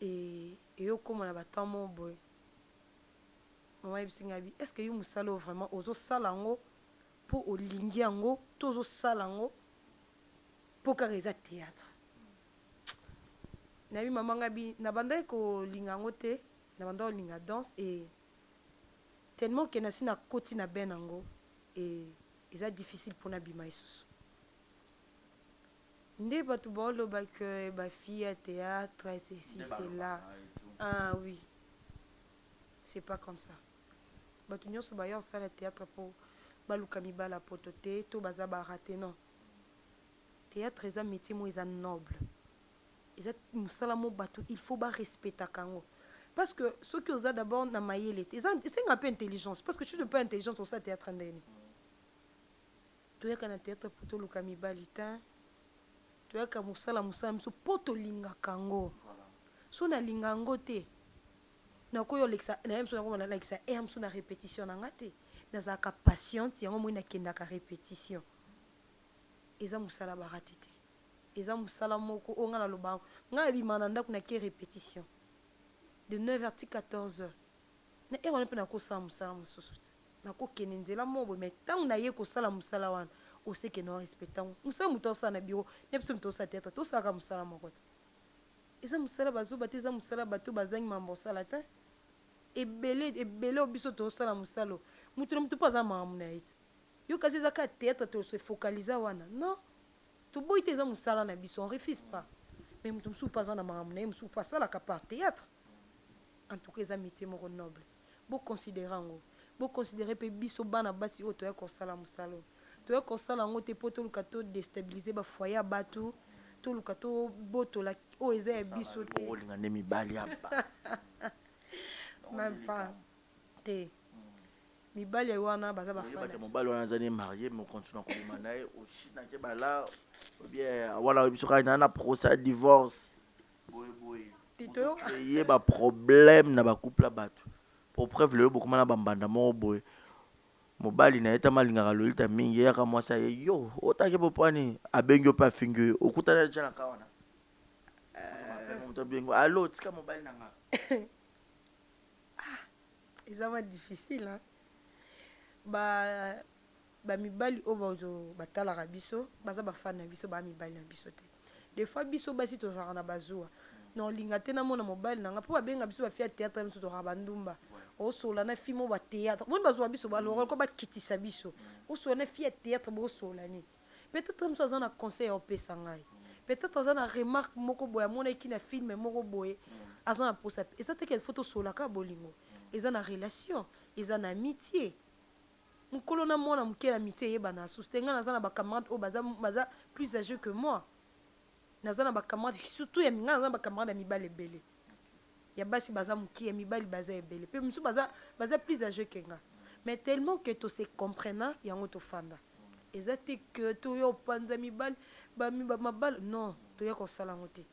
Speaker 5: Et yo comme on a battant mon boy. Maman ibsingabi, est-ce que yo musalo vraiment ozo salango pour olingi yango tozo salango pour carréza théâtre. Na bi maman ngabi na banda ko lingango te, na banda linga danse et tellement que na sina koti na benango et c'est difficile pour nabima isusu. Nde batu bolo ba que ba fille à théâtre c'est c'est là. Ah oui. C'est pas comme ça. Batu nyonso ba yo sala théâtre pour baluka mibala potote to baza ba raté non. Théâtre est un métier moi est noble. Et musala mo batu il faut ba respecter kango. Parce que ceux qui osent d'abord na mayele c'est un peu intelligence parce que tu ne peux pas intelligence au ça théâtre ndeni. Tu es quand théâtre pour tout le kamibalita. Tu es quand musala musa poto linga kango. So na linga ngote. Na koyo lexa na emso na ko na lexa e amso na répétition na ngate. Na za ka patiente yango mo na kenda ka répétition. Eza musala baratete. Eza musala moko onga na lobango. Nga bimana ndako na ke répétition. De 9h à 14h. Na e wana pe na ko sa musala mususu. Na ko kenenzela mobo mais tant na ye ko sala musala wana o se ke no respectant musala muto sa na bureau ne pso muto sa tête to sa ka musala mokoti eza musala bazo bateza musala bato bazangi mambo sala ta ebele obiso to sala musalo muto pas za mamu na it yo kasi za ka tête to se focaliser wana non to boite za musala na biso on refuse pas mais muto msu pas na mamu na msu pas sala ka par théâtre en tout cas za métier moko noble bo considérant bo considérer pe biso bana basi oto ya ko sala musalo to ya ko sala ngo te poto lukato déstabiliser ba foyer batu to lukato boto la o eza ya biso te
Speaker 6: o linga ne mibali apa
Speaker 5: même pas te mibali wana baza ba fala
Speaker 6: ba mobali wana zani marié mais continue ko manaye o china ke bala ou bien wala biso ka na procès divorce boy
Speaker 5: tito
Speaker 6: y a problème na ba couple batu pour preuve le beaucoup na bambanda mo boy mobali na eta malingaka lolita mingi yaka mwasa ye yo otake popani abengi pa fingi okutana jana kawana mto allo tika mobali nanga
Speaker 5: ezama difficile hein ba mibali obazo batala biso baza ba fan na biso ba mibali na biso te des fois biso basi to zara na bazua non linga te na mona mobali nanga po babenga biso ba fia théâtre biso to rabandumba o sola na film ba théâtre bon bazwa biso ba loko ba kitisa biso o sola na fia théâtre bo sola ni peut-être même ça na conseil au pesangai peut-être ça na remarque moko boya mona ki na film moko boye azana posa et ça te quelle photo sola ka bolingo et ça na relation et ça na amitié mukolo na mona mukela amitié yeba na sustenga na zana ba camarade o baza plus âgé que moi nazana ba camarade surtout ya minga nazana ba camarade mi balebele ya basi baza muki ya mibali baza ebele pe musu baza plus âgé que nga mais tellement que to se comprena yango to fanda ezate que to yo panza mibali ba mabal non to ya ko sala ngote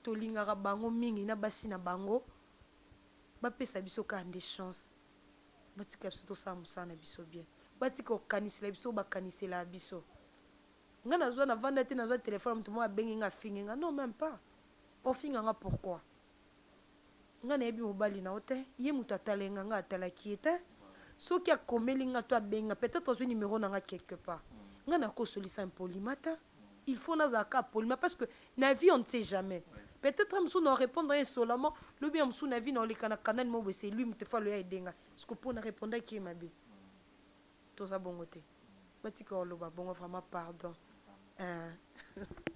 Speaker 5: to lingaka bango mingi na basi na bango ba pesa biso ka des chances batika biso to sa musana biso bien batika okanisela biso ba kanisela biso nga nazwa na vanda te nazwa téléphone mutu mo abengi nga fingi nga non même pas o finga nga pourquoi nga na yebi mobali na ote ye mutu atalenga nga atalaki ete soki akomeli nga to abenga peut-être ozwi numéro na nga quelque part nga na kosolisa impolimata il faut nazaka polima parce que na vie on ne sait jamais peut-être amsou na répondre insolemment le bien amsou na vie na oleka na canal mo c'est lui mtefa lo ya edenga est-ce que pour na répondre qui mabe toza bongo te batika oloba bongo vraiment pardon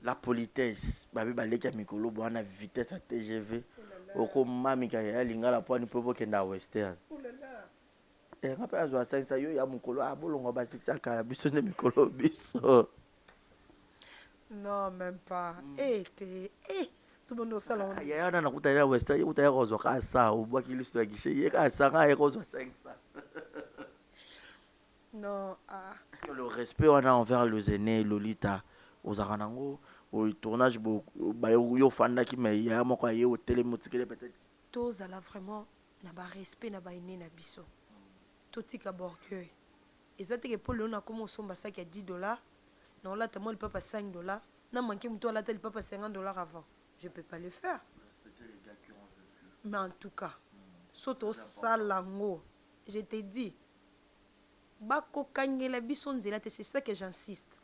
Speaker 6: la politesse babi baleki ya mikolo bwana vitesse à TGV oko mami ka ya lingala pwani popo kenda western nga mpe azwa 500 yo ya mokolo abolongo basikisa kala biso nde mikolo biso
Speaker 5: non même pas tout le monde au salon
Speaker 6: ya na nakutana na western ye kutaya kozwa ka sa obwaki listo ya gishe ye ka sa nga ye kozwa 500
Speaker 5: non
Speaker 6: parce que le respect on a envers les aînés Lolita ozaka nango au tournage ba yo fanda ki me ya moko ye au télé motikele peut-être
Speaker 5: tozala vraiment na ba respect na ba aîné na biso totika borgueil eza teke po lelo nakoma osomba saki ya $10 na olata mwa lipapa $5 na manke moto alata lipapa $50 avant je peux pas le faire mais en tout cas so tosala ngo je te dis bakokangela biso nzela te c'est ça que j'insiste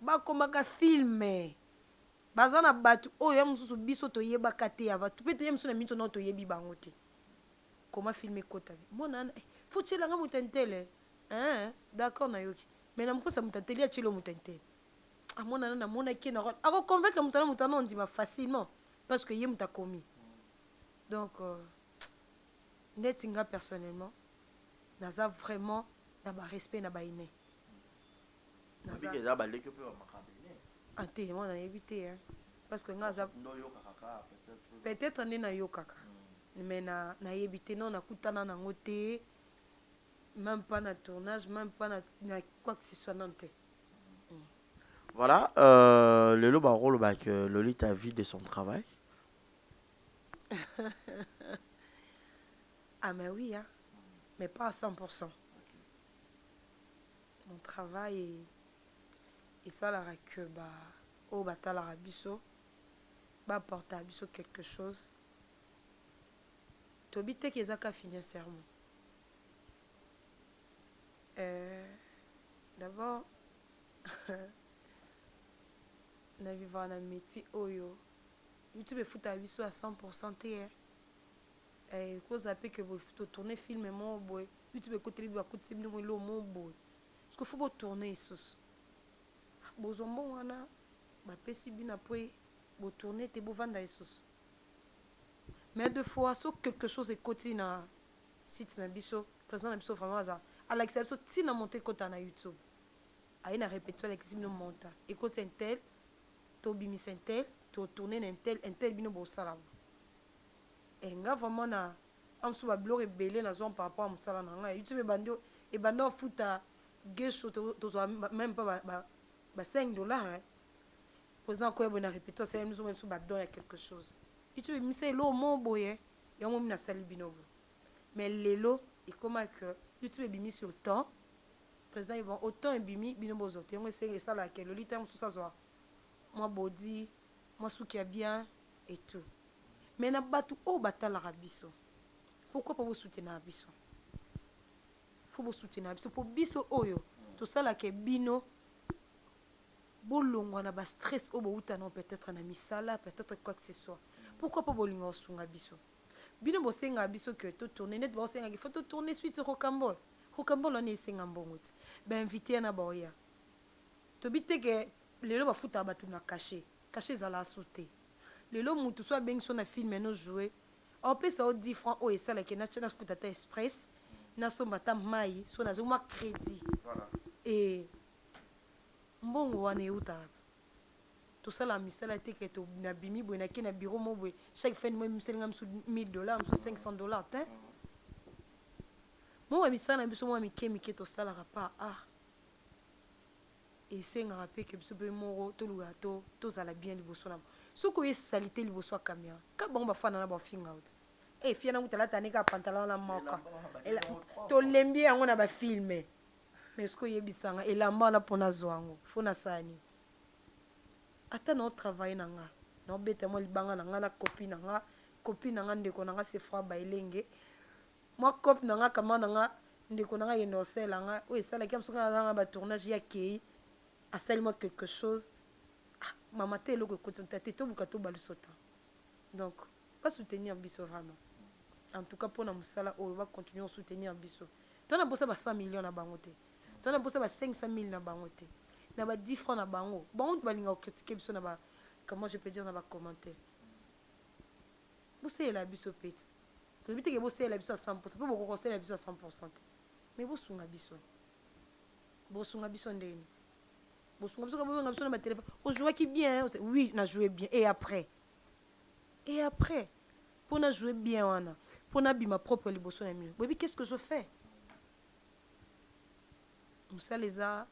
Speaker 5: bakomaka filme baza na bato oyo ya mosusu biso toyebaka te ya bato mpe toye mosusu na miso nao toyebi bango te koma filme ekota mona faut tielanga moto ntele d'accord nayoki mais na mokosa moto ateli atieli moto ntele amonana namonaki na role akoconvaincre moto na moto ana ondima facilement parce que ye moto akomi donc ndeti nga personnellement naza vraiment na barespect na baine te mwana nayebi te parce que nga aza peut-être nde nayokaka mais nayebi te non nakutana nango te même pas na tournage même pas na quoi que ce soit non te
Speaker 6: voilà lelo barolo bak Lolita vie de son travail
Speaker 5: ah mais oui mais pas à 100%. Mon travail et ça la que au batalara biso ba porter biso quelque chose tobite que ezaka financièrement d'abord na vivre na métier oyo YouTube futa biso à 100% te cause après que vous tourner film mon boy YouTube côté bi akoti sim ngo lo mon boy parce que faut tourner ici bozombo wana bapesi bina po botourner te bovanda ici mais deux fois so quelque chose ekoti na site na biso président na biso vraiment aza à l'exception tina monter kota na YouTube ayi na répétition l'exim no monta ekoti un tel to bimis un tel to tourner un tel bino bo sala nga vraiment na amso ba blog ebele na zone par rapport à musala na nga YouTube e bando futa gesho to même pas ba $5 président quoi bon répétition c'est nous même sous ba don quelque chose YouTube mi c'est lo mon boye ya mo na sali binobo mais lelo et comment que YouTube bimi sur autant président ils vont autant bimi binobo zote ngo c'est ça là que Lolita sous ça soit moi body moi souki bien et tout mais na batu o batala rabiso pourquoi pas vous soutenir biso faut vous soutenir biso pour biso oyo tout ça là que bino bolongo na ba stress o bouta non peut-être na misala peut-être quoi que ce soit pourquoi pas bolingo sunga biso bino bosenga biso que to tourner net bosenga il faut to tourner suite Rocambole on est senga mbongo ben invité na boya to bite que lelo ba futa batu na caché za la sauter lelo mutu soit ben so na film no jouer on peut ça 10 francs o et ça la que na chana futa ta express na somba ta mai so na zoma crédit voilà et mbongo wana euta tout ça la misala te que to na bimi bo na kina bureau mo bo chaque fin moi miselinga msu $1000 msu $500 te moi misala biso moi mikemike to sala rapa et c'est un rappel que biso be moro to lugato to zala bien liboso na soko ye salité liboso caméra ka bon ba fana na ba fing out et fiana mutala tane ka pantalon na moka to lembi yango na ba filmer mais ce que yebisanga elamba na pona zwango fona sani ata no travail nanga no bete mo libanga nanga na copine nanga ndeko nanga se fra ba elenge moi copine nanga kama nanga ndeko nanga yenosela nga o esala ki amsonga nanga ba tournage ya kei asali-moi quelque chose maman te eloko ekotinta te tobuka tobalusota donc basoutenir biso vraiment en tout cas mpona mosala oyo bacontinue osoutenir biso tona mposa ba 100 millions na bango te tona mposa ba 500 000 na bango te na ba 10 francs na bango bango balinga okritike biso na ba comment je peux dire na ba commentaire boseyela biso peti toyebi teke boseyela biso à 100% mpo bokokoseyela biso à 100% te mais bosunga biso ndeni bosunga biso kabobenga biso na batelefone ojouaki bien oui na joué bien et après mpo na joué bien wana mpo nabima propre liboso na mino boyebi qu'est-ce que je fais mosala eza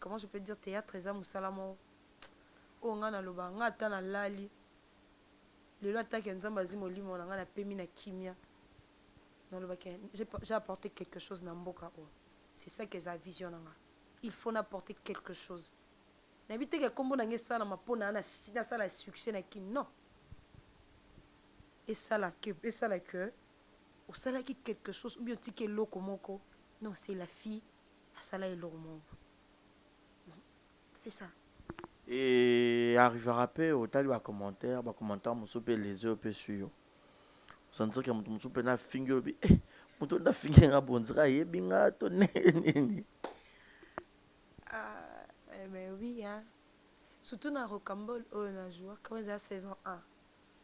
Speaker 5: comment je peux dire théâtre eza mosala moko oyo ngai naloba ngai ata nalali lelo atake nzambe azwi molimo na ngai napemi na kimia nalobaki j'ai apporté quelque chose na mboka oyo c'est ça que eza vision na ngai il faut n'apporter quelque chose nayebi teke kombo na ngai esalama mpo nasala succès na kini non esala que osalaki quelque chose ou bien otiki eloko moko non c'est la fille asala eloko moko c'est ça
Speaker 6: et arrivera pe otali bacommentaire mosusu mpe les yeux mpe sur yo osandiraka moto mosusu mpe nafingi olobi moto nafingi nga bonzira ayebi nga to nini
Speaker 5: mais oui hein. Surtout dans Rocambole quand j'étais à saison 1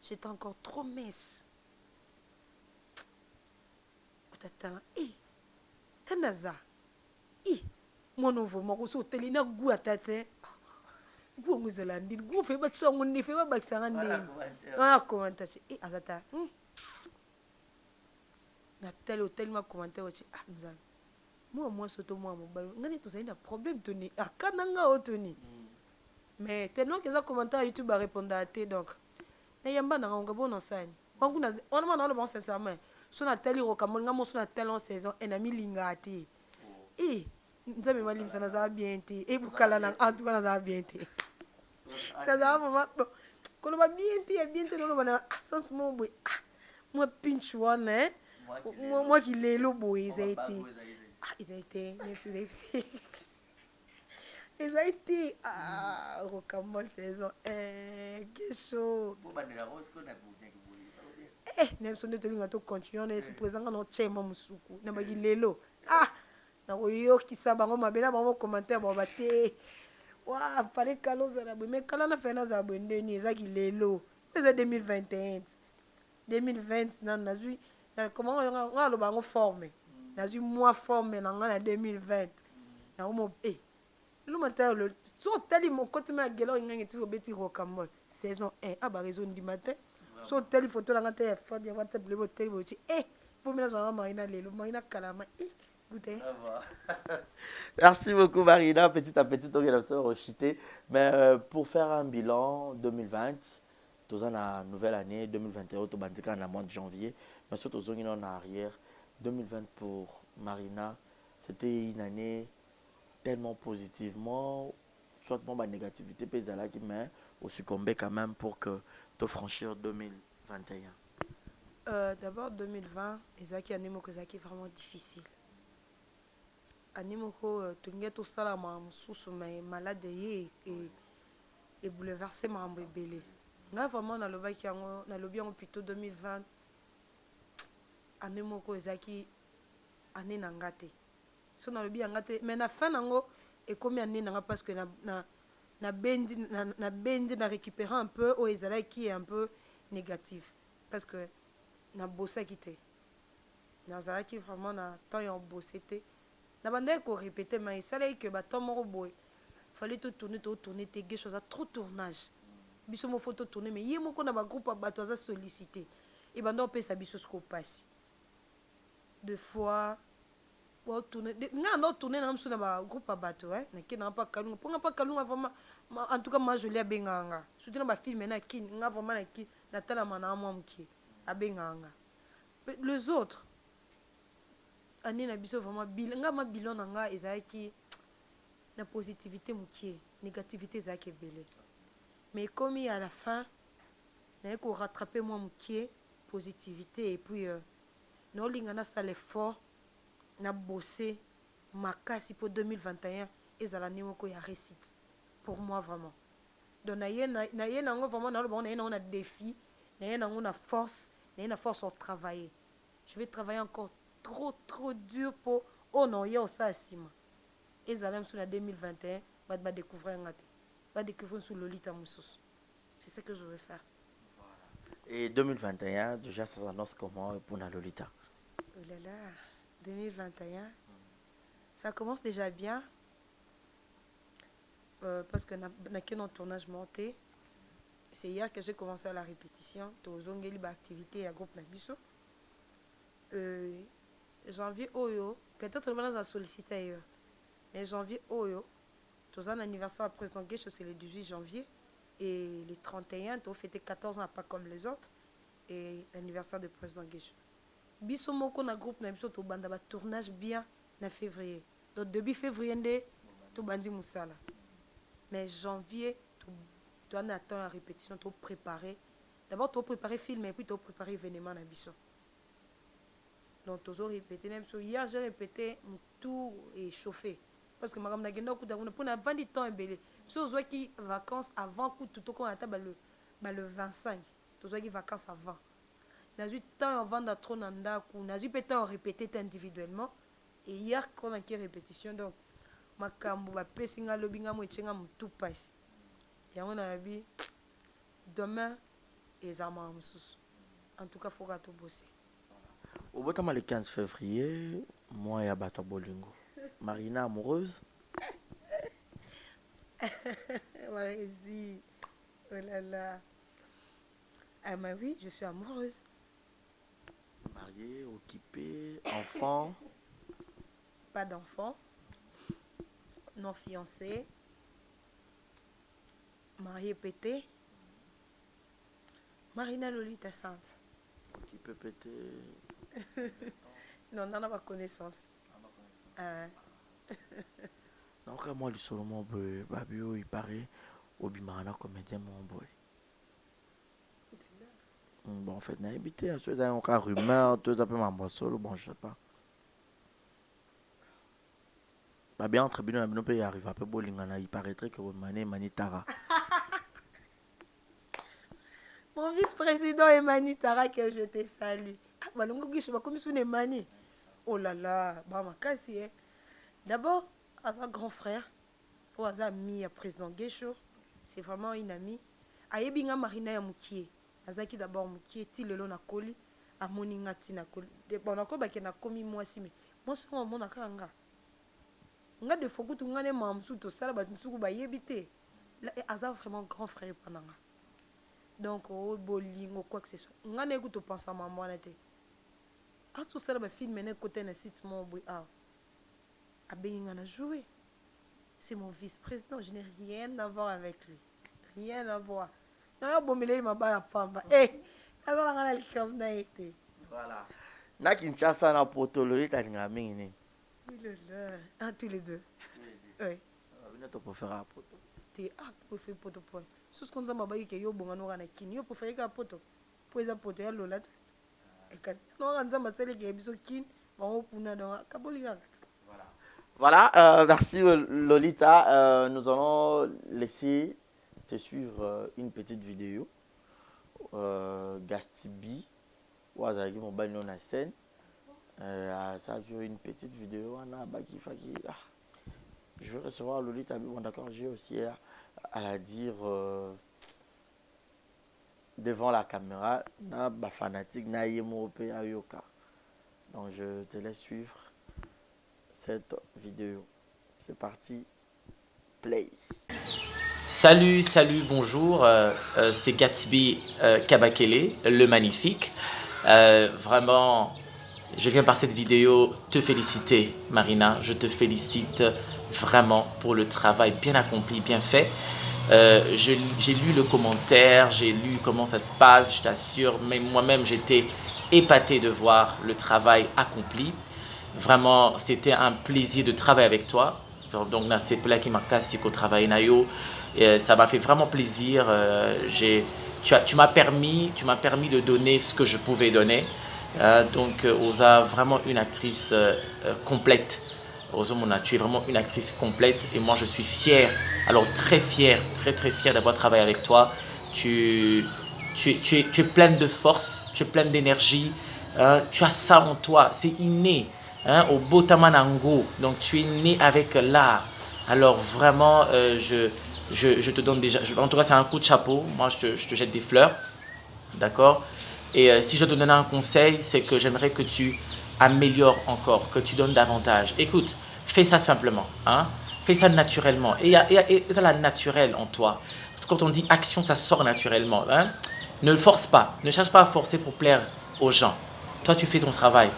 Speaker 5: j'étais encore trop mince otata tanaza mon nouveau moko so teli na goût atate goût nguzela ndini goût fait ba tsongo ni fait ba bakisanga ndini commentaire azata na tel hôtel ma commentaire ochi nzana moi soto moi mobalo ngani to na problème toni akananga otoni mais tellement que ça commentaire YouTube a répondu à té donc na yamba na nga bon enseigne wangu na on m'a le bon sincèrement so na teli Rocambole nga mo so na tel en saison en ami lingati nzambe malim sana za bien té et bukala na en tout cas na bien té ça va maman ko ba bien té no bana sens mo boy moi pinch one hein moi qui lelo boy ils ont été Rocambole saison que chaud nem sonde tolinga to continuer na se présanga no chema musuku na bagi lelo na koyokisa bango mabe na bango commentaire ba te wa fallait kaloza na mais kala na fena za bwendeni ezaki lelo c'est 2021 nan nazui comment on a le bango formé nazui moi formé na ngana 2020 na mo le matin le so tali mon côté ma gelo ngenge ti obeti Rocambole saison 1 ba raison du matin so tali photo la ngata for dia WhatsApp le hotel bo ti pour me la marina lelo marina kalama goûter.
Speaker 6: Merci beaucoup Marina, petit à petit on va se rechuter mais pour faire un bilan 2020 tous en la nouvelle année 2021 to bandika na mois de janvier mais surtout zongi en arrière 2020 pour Marina c'était une année tellement positivement soit bon négativité qui mais au succomber quand même pour que de franchir 2021.
Speaker 5: D'abord 2020 ezaki année moko ezaki vraiment difficile année moko tolingi tosala mosusu mais malade et bouleversé mambo ebele nga vraiment nalobaki yango nalobi yango plutôt 2020 année moko ezaki année na nga te so nalobi yanga te mais na fin nango ekomi année nanga parce que na bendi na récupérer un peu o ezalaki est un peu négatif parce que na bossaki te nazalaki vraiment na temps ya bossé te na bandaki ko répéter mais esalaki que bato moko boye fallait tourner te quelque chose à trop tournage biso mo photo tourner mais ye moko na ba groupe bato aza sollicité et bando pesa biso ce qu'on passe deux fois wa tourner nga no tourner na mso na ba groupe bato na kina pa kalunga ponga pa kalunga vraiment en tout cas moi je l'ai benganga surtout na ba film na kin nga vraiment na kin na tala mana moi mki abenganga les autres année na biso vraiment nga ma bilan na nga ezaki na positivité mukie négativité ezaki belé mais comme à la fin na ko rattraper moi mukie positivité et puis no linga na sala effort na bosser makasi pour 2021 ezala ni moko ya réussite pour moi vraiment. Donc vraiment on a défi, on a force au travailler. Je vais travailler encore trop dur pour honorer ça Sima. Et ça même sur la 2021, va découvrir sur Lolita Moussous. C'est ce que je vais faire.
Speaker 6: Et 2021, déjà ça s'annonce comment pour la Lolita?
Speaker 5: Oh là là, 2021, ça commence déjà bien. Parce que dans le tournage monté, c'est hier que j'ai commencé à la répétition. Tous les activités à groupe Nabiso. Janvier Oyo, peut-être que nous avons sollicité ailleurs. Mais janvier Oyo, tous un anniversaire à président Guécho, c'est le 18 janvier. Et les 31, tu as fêté 14 ans, pas comme les autres. Et l'anniversaire du président Guécho. Biso moko na groupe Nabiso, tu as un tournage bien en février. Donc début février, tu as bandi Moussala. Mais janvier, tu as attendre la répétition, tu as préparé. D'abord, tu as préparé le film et puis tu as préparé l'événement dans Bissau. Donc, tu as répété. Hier, j'ai répété tout et chauffé. Parce que madame Nagenda, pour la 20 temps, si vous avez vacances avant, tout le 25. Tu as vacances avant. Tu as eu temps avant d'être en anda, tu as eu peut-être répété individuellement. Et hier, quand on a une répétition, donc, makambo ba pesinga lobinga mo etchenga mutu pasi yango na bi demain ezama mususu en tout cas faut to bosser
Speaker 6: au botama le 15 février moi ya bato bolingo Marina amoureuse
Speaker 5: vas-y oh là là ah mais oui je suis amoureuse
Speaker 6: mariée occupée enfant
Speaker 5: pas d'enfant non fiancé, marié pété, Marina Lolita simple.
Speaker 6: Qui peut péter?
Speaker 5: Non, on n'a pas connaissance.
Speaker 6: Non, quand moi, le Solomon, Babio, il paraît, au Bimana, comédien, mon boy. Bon, en fait, on a habité, on a un cas rumeur, tout ça peut m'embrasser, bon, je sais pas. Bah bien entre bien on peut y arriver un peu bolingana il paraîtrait que Mani Tara.
Speaker 5: Mon vice-président est Mani Tara que je te salue. Ah bah non je vais comme sur Mani. Oh là là, bah ma casse hein. D'abord à son grand frère, ou à sa ami à président Guécho, c'est vraiment une amie. Ayebinga Marina ya Mukie. Azaki d'abord Mukie ti lelo na koli a moninga ti na koli. Bon na ko ba ke na komi moi si mais moi so mon na kanga. Nga de fois que tu as mamsou to sala ba tsuku ba yebité là asa vraiment grand frère pananga donc au bolingo quoi que ce soit nga ne ko to penser maman na té a tout sala ba film mené côté na site mon boy a abenga na jouer c'est mon vice-président je n'ai rien à voir avec lui rien à voir na bomele ma ba pamba alors nga na likam na été
Speaker 6: voilà na Kinshasa na potolori ta linga mingi.
Speaker 5: Ah, tous les deux. Oui.
Speaker 6: Tu peux faire un poto.
Speaker 5: Tu peux faire poto point. Ce qu'on a dit que yo bonga no na kini yo peut faire un poto. Pour ça poto ya lola. Et kasi no ranza masele ke biso kin ba puna donc kaboliga.
Speaker 6: Voilà, merci Lolita. Nous allons laisser te suivre une petite vidéo. Gastibi, Wazaki mobile non à scène. Ça a duré une petite vidéo. Je vais recevoir Lolita. Bon, d'accord, j'ai aussi à la dire devant la caméra. Na ba fanatique na yemo pe ayoka. Donc je te laisse suivre cette vidéo. C'est parti. Play.
Speaker 4: Salut, bonjour. C'est Gatsby Kabakele, le magnifique. Vraiment. Je viens par cette vidéo te féliciter, Marina. Je te félicite vraiment pour le travail bien accompli, bien fait. J'ai lu le commentaire, j'ai lu comment ça se passe, je t'assure. Mais moi-même, j'étais épaté de voir le travail accompli. Vraiment, c'était un plaisir de travailler avec toi. Donc, c'est pour qui m'a cassé qu'au travail nayo. Ça m'a fait vraiment plaisir. Tu m'as permis de donner ce que je pouvais donner. Donc, Oza, vraiment une actrice complète. Rosamona, tu es vraiment une actrice complète et moi je suis fier, alors très fier, très très fier d'avoir travaillé avec toi. Tu es pleine de force, tu es pleine d'énergie, hein, tu as ça en toi, c'est inné, hein, au Botamanango, donc tu es né avec l'art. Alors vraiment, je te donne déjà, en tout cas c'est un coup de chapeau, moi je te jette des fleurs, d'accord. Et si je te donne un conseil, c'est que j'aimerais que tu améliores encore, que tu donnes davantage. Écoute, fais ça simplement, hein? Fais ça naturellement. Et il y a la naturelle en toi. Quand on dit action, ça sort naturellement. Hein? Ne le force pas. Ne cherche pas à forcer pour plaire aux gens. Toi, tu fais ton travail.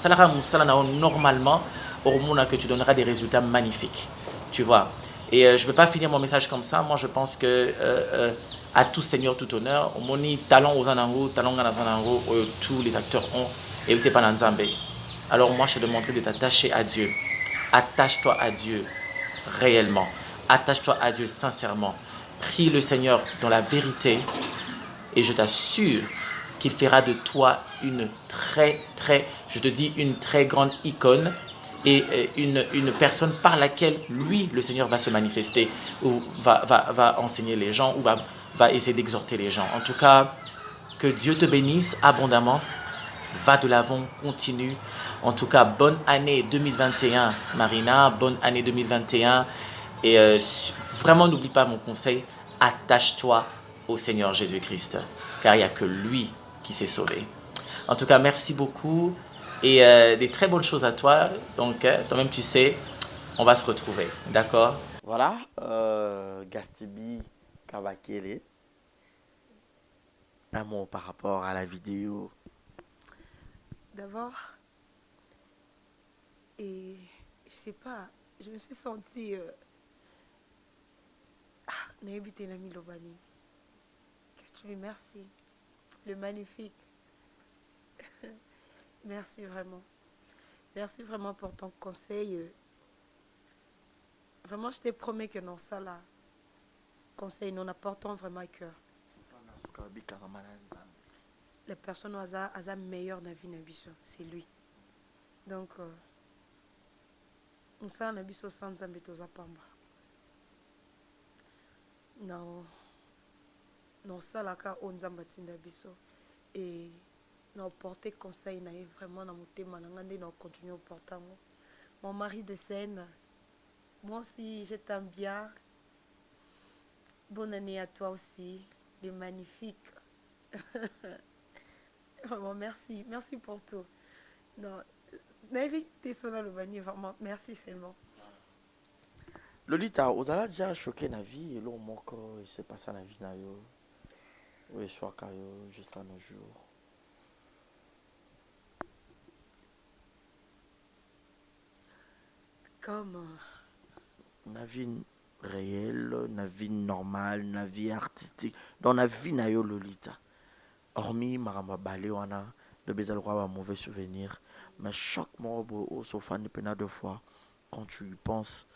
Speaker 4: Normalement, au moment que tu donneras des résultats magnifiques. Tu vois. Et je ne peux pas finir mon message comme ça. Moi, je pense que à tout seigneur, tout honneur, on dit talent aux anango, talent aux anango, tous les acteurs ont. Et vous n'êtes pas dans Nzambé. Alors moi, je te demande de t'attacher à Dieu. Attache-toi à Dieu réellement. Attache-toi à Dieu sincèrement. Prie le Seigneur dans la vérité et je t'assure qu'il fera de toi une une très grande icône et une personne par laquelle lui, le Seigneur, va se manifester ou va enseigner les gens ou va essayer d'exhorter les gens. En tout cas, que Dieu te bénisse abondamment. Va de l'avant, continue. En tout cas, bonne année 2021, Marina. Bonne année 2021. Et vraiment, n'oublie pas mon conseil. Attache-toi au Seigneur Jésus-Christ. Car il n'y a que lui qui s'est sauvé. En tout cas, merci beaucoup. Et des très bonnes choses à toi. Donc, toi-même, tu sais, on va se retrouver. D'accord?
Speaker 6: Voilà. Gastibi Kawakele. Un mot par rapport à la vidéo.
Speaker 5: D'abord, et je sais pas, je me suis sentie Naïbité Nami Lobani. Merci. Le magnifique. Merci vraiment. Merci vraiment pour ton conseil. Vraiment, je te promets que dans ça là, conseil, nous apportons vraiment à cœur. La personne a la meilleure dans la vie, c'est lui. Donc, nous sommes en biso sans Zambetoza Pamba. Non, non, ça là, quand on Zambatinda biso. Et nous porter conseil, nous vraiment dans mon thème, nous continuons à porter. Mon mari de scène, moi aussi, je t'aime bien. Bonne année à toi aussi, le magnifique. Vraiment, merci. Merci pour tout. Non, vraiment, merci seulement.
Speaker 6: Lolita, vous avez déjà choqué la vie et l'on manque, il s'est passé à la vie, oui, soit jusqu'à nos jours.
Speaker 5: Comme
Speaker 6: la vie réelle, la vie normale, la vie artistique, dans la vie nayo Lolita. Hormis maramba balewana, de baiser le roi un mauvais souvenir, mais choc moi au sofa ne peine deux fois quand tu y penses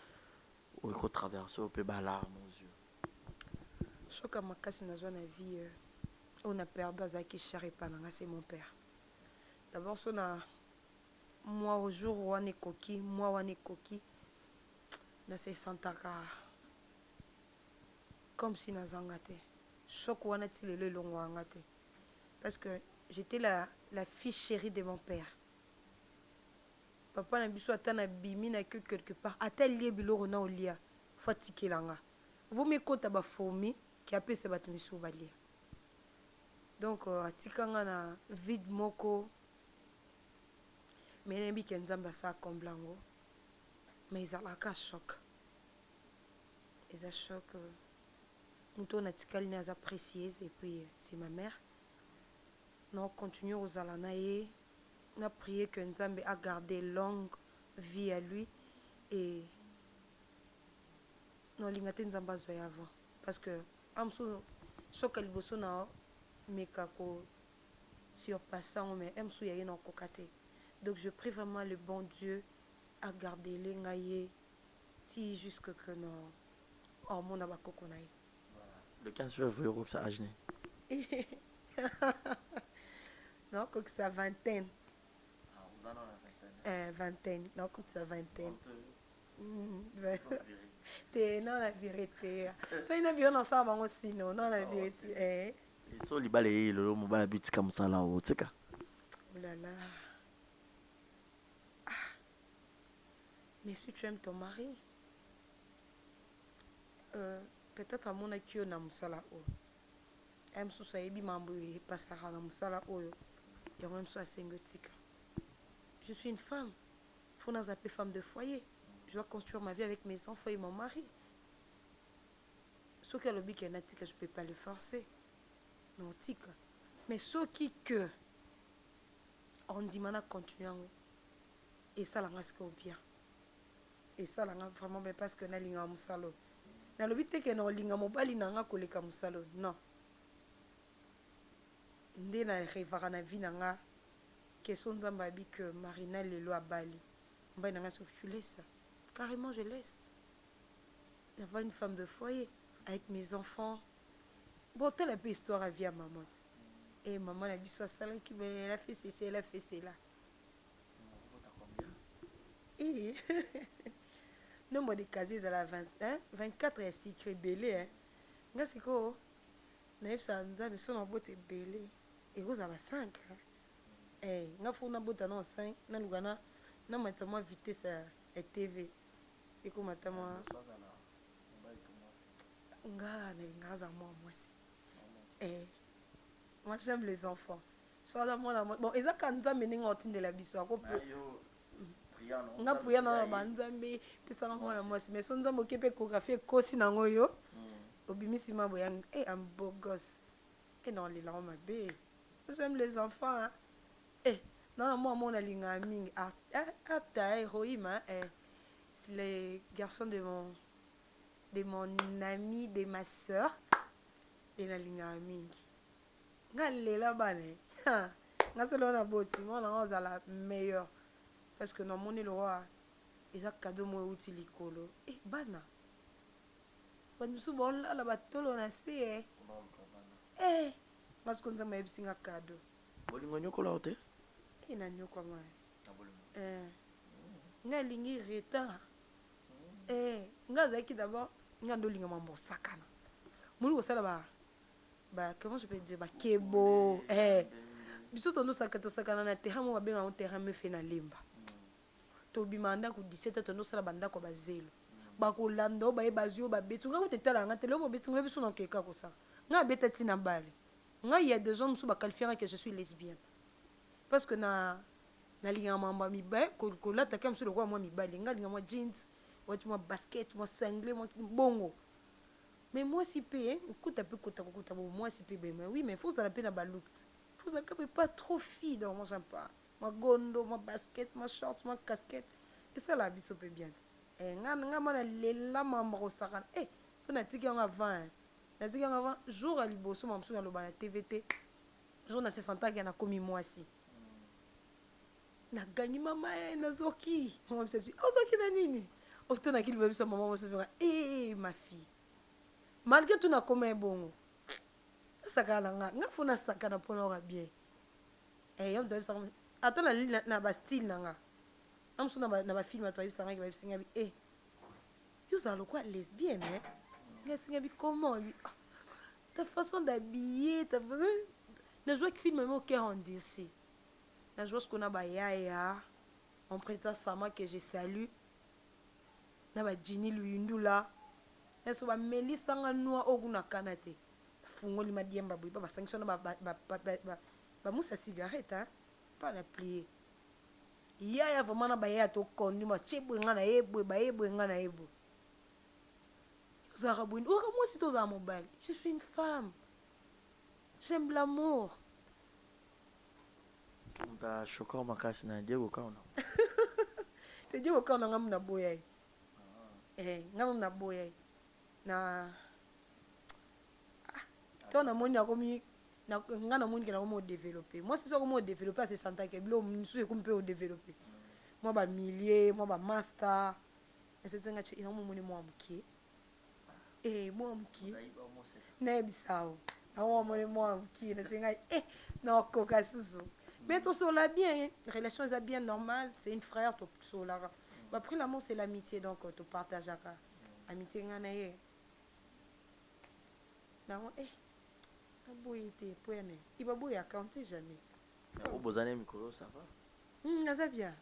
Speaker 6: au écho traversé au péba là mon yeux.
Speaker 5: Choc à ma casse dans la vie, on a perdu Azaki Charipananga, c'est mon père. D'abord, on a moi au jour où on est coquille, dans ces santaka comme si nous en gâté. Choc où on a tiré le long en gâté. Parce que j'étais la fille chérie de mon père. Papa n'a pas atteint à bimina que quelque part. À tel lieu, bilo na olia. Fatigué langa. Vous me comptez à fourmi qui a pu se battre sur valia. Donc, à tikanga na vide moko. Mais n'importe quel zamba ça comme blanco. Mais ils ont la choc. Ils ont choc. Nous on a tikali na précieuse et puis c'est ma mère. Nous continuons aux alanaïs. On a prié que Nzambe a gardé longue vie à lui et nous l'ingate Nzamba zoé avant parce que amso choc aliboso na mekako surpassant mais amso yaye na kokate. Donc je prie vraiment le bon Dieu à garder les ngaye ti jusque que non en mon abakoko naï.
Speaker 6: Le 15 février ça a gené.
Speaker 5: Non, que ça vingtaine. Vingtaine. Non, que ça vingtaine. T'es non la vérité. Sois une bien ensemble aussi, non la vérité.
Speaker 6: So libale le mobile bit comme ça là au tika.
Speaker 5: Oh là là. Mais si tu aimes ton mari, peut-être à mon accueil na musala o. Aime sous ça ebi mambo e passera na musala o. Et même soit singotika. Je suis une femme. Faut nous appeler femme de foyer. Je dois construire ma vie avec mes enfants et mon mari. Ce qui est le but qui est natique, je ne peux pas le forcer. Non, tika. Mais ce qui que on dit maintenant continuons. Et ça, là, c'est bien. Et ça, là, vraiment, mais parce que na linga musalo. Na le but que na linga mobali na nga koleka musalo. Non. Ndé na rêvera na vie na nga. Question nzamba bi que Marina le loi bali. Mba na nga tu laisses. Carrément, je laisse. D'avoir une femme de foyer avec mes enfants. Bon, telle un peu histoire à vie à maman. Et maman a vu ça, elle a fait ceci, elle a fait cela. Et nombre de casiers à la 24 est écrit belé. Merci quoi. Naïf ça nous a mis son en botte belé. Et vous avez 5. Eh, n'a faut na botte non 5. Na lugana na maintenant vitesse et TV. Et comment attends nga za moi aussi. Eh, moi j'aime les enfants. Soit moi bon, ils ont quand ça mené en de la biso ko nga puya na banzambe pesa na moi moi mais son nzambe okepe chorégraphier kosi na ngoyo. Obimisi mabo yang un beau gosse. Et non les larmes ma bé. J'aime les enfants. Eh, non moi mon alinga mingi apta héroïne c'est les garçons de mon ami, de ma soeur, et la ligne mingi. Nga lela bane. Nga selo na boti, moi na za la meilleure parce que non mon le roi, ils a cadeau moi outil likolo. Eh bana. Bana su bon la batolo na se eh. Mas ko nzama ebisinga cadeau.
Speaker 6: Bolingo nyoko la ote?
Speaker 5: Eh na nyoko ma. Nga lingi reta. Nga zaki d'abord nga ndolinga mambo sakana. Muli ko sala ba comment je peux dire ba kebo biso tono sakana na terrain mo babenga on terrain me fe na lemba. To bimanda ku 17 tono sala banda ko bazelo. Ba ko lando ba e bazio ba betu nga ko tetala nga telo bo betu nga biso na keka ko sa. Nga beta tina bale. Nga il y a des gens qui sont qualifiés que je suis lesbienne. Parce que na linga mamba mi ba ko lata kam sur le roi moi mi ba linga moi jeans. Moi basket, moi sanglé, moi bongo. Mais moi si payé, écoute un peu moi si payé mais oui mais faut ça la peine à balout. Faut ça que pas trop fille donc moi j'aime pas. Moi gondo, moi basket, moi shorts, moi casquette. Et ça la biso peut bien. Eh nga mana lela mamba sakan. Eh, on a tiki en avant. Na tiki en avant jour à liboso mamsu na loba na TVT. Jour na 60 ans na komi moi si. Na gagné mama na zoki. Moi c'est zoki na nini? Autant qu'il veut sa maman se dire ma fille malgré tout na comme bon ça kala nga fona sakana pona bien yom doit ça attends na ba style nga am so na ba film to yisa nga ba singa bi yo ça le quoi lesbienne nga singa bi comment ta façon d'habiller ta ne joue que film même au cœur en d'ici na joue ce qu'on a ba ya on président Sama que je salue na ba jini luyundula eso ba melisa nga noa oguna kanate fungoli madiemba boy ba sanction ba musa cigarette pas la plier ya vraiment na ba ya to kondi ma chebwe nga na ebwe ba ebwe nga na ebo zara boy moi si to za mobile je suis une femme j'aime l'amour
Speaker 6: nda shoko makasi na Diego kaona
Speaker 5: te Diego kaona ngam na boya ngam na boya na tona moni akomi na ngana moni kena ko développer moi si so ko développer à 60 ans que bilo msu ko mpe développer moi ba millier moi ba master et c'est nga ina mo moni mo amki mo amki na bisao awo mo amki na singa na ko kasusu mais tout cela bien relation est bien normal c'est une frère tout cela Après l'amour, c'est l'amitié, donc tu partages amitié. Non, il va bouiller à compter jamais.
Speaker 6: Au beaux années, Mikolo, ça va?
Speaker 5: Ça vient.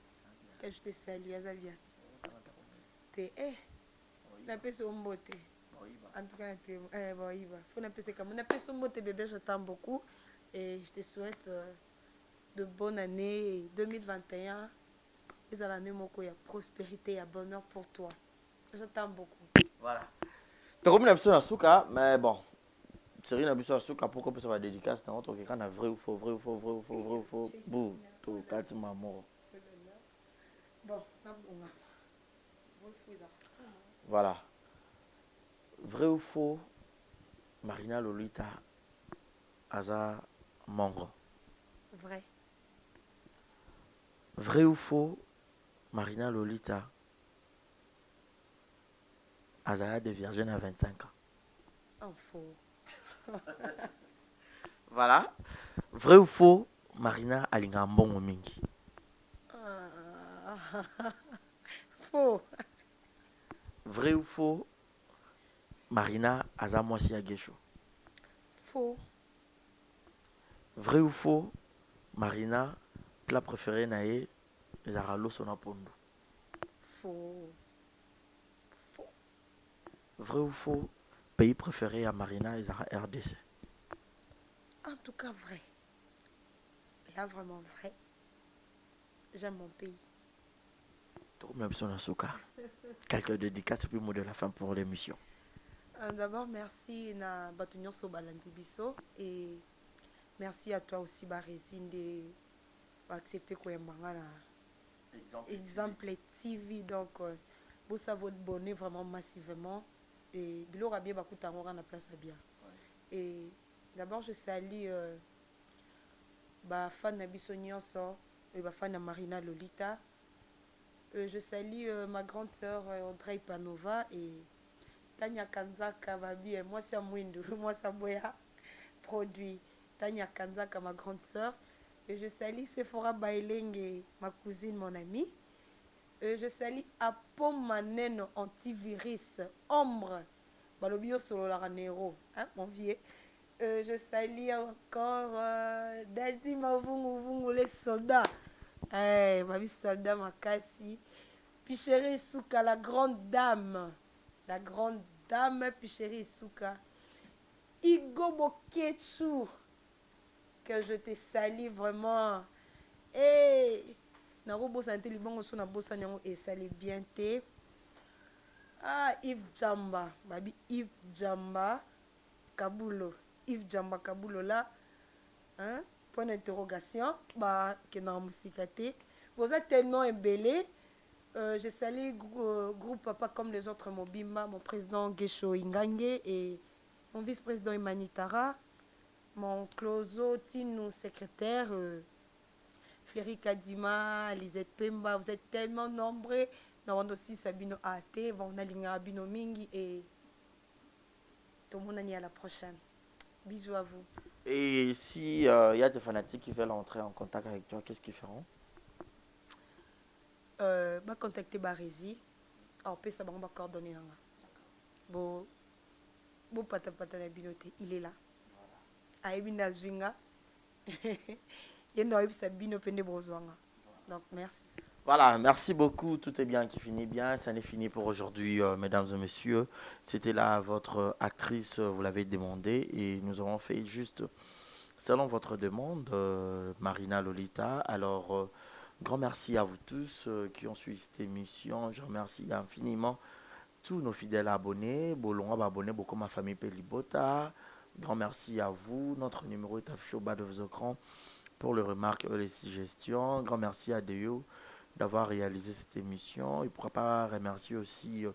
Speaker 5: Que je te salue, ça vient. La paix sur mon beauté. En tout cas, bon, il va. Faut n'appeler comme on appelle son beauté, bébé, je t'aime beaucoup. Et je te souhaite de bonnes années 2021. Et ça l'année, mon il y a prospérité, il y a bonheur pour toi. Je t'aime beaucoup.
Speaker 6: Voilà. Tu as comme une option à Souka, mais bon. C'est rien à Souka, pourquoi ça va dédicace dans notre cas, vrai ou faux, vrai ou faux, vrai ou faux, vrai ou faux. Bouh, tout, quand tu m'as mort.
Speaker 5: Bon,
Speaker 6: voilà. Vrai ou faux, Marina Lolita Aza Mongo.
Speaker 5: Vrai.
Speaker 6: Vrai ou faux, Marina Lolita Azaya de Virgin à 25 ans.
Speaker 5: Oh, faux.
Speaker 6: Voilà. Vrai ou faux, Marina Alingambon Mingi.
Speaker 5: Faux.
Speaker 6: Vrai ou faux, Marina Azamoisi Agesho.
Speaker 5: Faux.
Speaker 6: Vrai ou faux, Marina, plat préféré nae, Zaralo Sonapondo.
Speaker 5: Faux. Faux.
Speaker 6: Vrai ou faux, pays préféré à Marina, Zara RDC.
Speaker 5: En tout cas, vrai. Là, vraiment vrai. J'aime mon pays.
Speaker 6: Quelques dédicaces et puis mot de la fin pour l'émission.
Speaker 5: D'abord, merci na Batunyon Sobalandi Biso et merci à toi aussi, Barésine, d'accepter qu'on ait exemple TV. Donc, vous savez votre bonnet vraiment massivement. Et Bilo Rabia Bakoutango à la place à bien. Et d'abord, je salue fan de Biso Nyonso et fan de Marina Lolita. Je salue ma grande sœur Audrey Panova et Tania Kanzaka Babi et moi c'est Mwindu, moi c'est Boya produit. Tania Kanzaka, ma grande sœur. Et je salue Sephora Baileng, ma cousine, mon amie. Je salue Apom Maneno antivirus, ombre, Balobio Solo Laranero, hein, mon vieux. Je salue encore Dadi Mavungu, les soldats. Eh, ma vie soldat Makassi. Picheri Souka, la grande dame. La grande dame Picheri Souka. Igo Boketsu. Que je te salue vraiment. Eh, Naro Bosante Libango Sona Bosanyango et salue bien te. Ah, Yves Djamba. Babi Yves Djamba. Kabulo. Yves Djamba Kabulo là. Hein? Point d'interrogation, que dans la musique. Vous êtes tellement embellés. Je salue groupe Papa comme les autres, mon Bimba, mon président Gesho Ingange et mon vice-président Imanitara, mon Closo Tino, secrétaire, Fléry Kadima, Lisette Pemba. Vous êtes tellement nombreux. Nous avons aussi Sabino Ate, on a Linga Abino Mingi et tout le monde à la prochaine. Bisous à vous.
Speaker 6: Et si y a des fanatiques qui veulent entrer en contact avec toi, qu'est-ce qu'ils feront?
Speaker 5: Contacter Barési. Alors, ça va coordonner. Bon, pata na binote, il est là. Aibina Zwinga. Il y a Sabino Pende Brozwanga. Donc, merci.
Speaker 6: Voilà, merci beaucoup. Tout est bien qui finit bien. Ça n'est fini pour aujourd'hui, mesdames et messieurs. C'était là votre actrice, vous l'avez demandé. Et nous avons fait juste, selon votre demande, Marina Lolita. Alors, grand merci à vous tous qui ont suivi cette émission. Je remercie infiniment tous nos fidèles abonnés. Bolonga abonnés, beaucoup ma famille Pelibota. Grand merci à vous. Notre numéro est affiché au bas de vos écrans pour les remarques et les suggestions. Grand merci à Deo d'avoir réalisé cette émission. Il ne pourra pas remercier aussi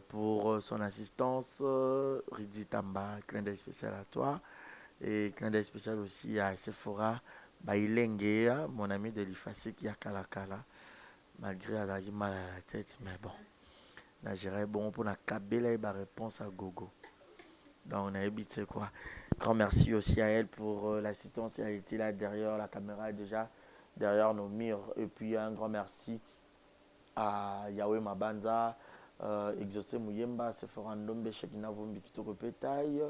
Speaker 6: pour son assistance Ridi Tamba, clin d'œil spécial à toi. Et clin d'œil spécial aussi à Sephora Bailengea, mon ami de l'IFACI qui a Kalakala. Malgré avoir mal à la tête, mais bon. Là, bon pour la Kabela et ma réponse à Gogo. Donc on a évité quoi. Grand merci aussi à elle pour l'assistance. Elle était là derrière la caméra déjà, derrière nos murs. Et puis un grand merci à Yahweh Mabanza, Exaucé Mouyemba, Sephora Ndombe, Shekina Vumbi Kitoko Petaille,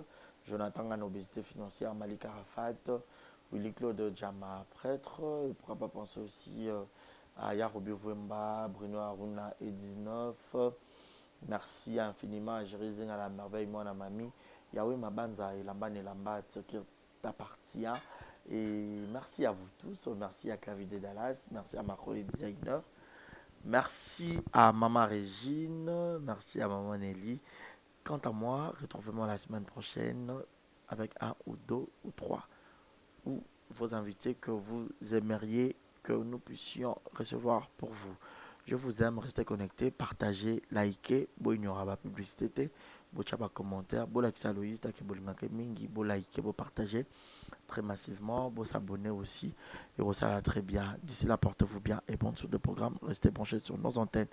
Speaker 6: Jonathan en obésité financière, Malik Arafat, Willy Claude Djama, prêtre. Et pourquoi pas penser aussi à Yarobi Vumba, Bruno Aruna et 19. Merci infiniment à Jérézine à la merveille, moi, à mamie. Yahweh Mabanza et Lamba Nelamba, qui t'appartient. Et merci à vous tous. Merci à Clavier de Dallas. Merci à Marco les designers. Merci à Maman Régine. Merci à Maman Nelly. Quant à moi, retrouvez-moi la semaine prochaine avec un ou deux ou trois ou vos invités que vous aimeriez que nous puissions recevoir pour vous. Je vous aime, restez connectés, partagez, likez, il n'y aura pas de publicité, il n'y commentaire, il y likez, partagez très massivement, vous s'abonnez aussi, et vous ça très bien. D'ici là, portez-vous bien et bonne suite de programme, restez branchés sur nos antennes.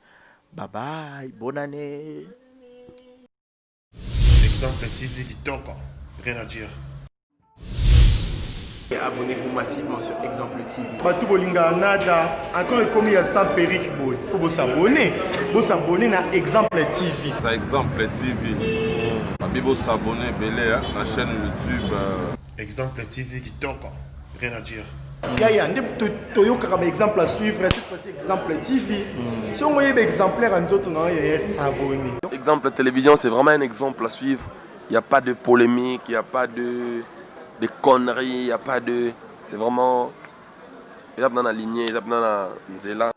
Speaker 6: Bye bye, bonne année.
Speaker 7: Exemple TV qui toque, rien à dire.
Speaker 11: Et abonnez-vous massivement sur Exemple TV.
Speaker 9: Batou Bolinga Nada, encore commis à sans périque boy. Il faut vous s'abonner. Vous s'abonner à Exemple TV.
Speaker 10: C'est Exemple TV. Bibo s'abonner belé à la chaîne YouTube.
Speaker 7: Exemple TV qui toque, rien à dire.
Speaker 9: Yaya, Toyoka comme exemple à suivre, cette fois-ci Exemple TV. Si on voyait exemplaire en autres, non, il y a s'abonner.
Speaker 8: Exemple télévision, c'est vraiment un exemple à suivre. Il n'y a pas de polémique, il n'y a pas de conneries, il n'y a pas de... C'est vraiment... Il y a dans la lignée, il y a dans la nzela.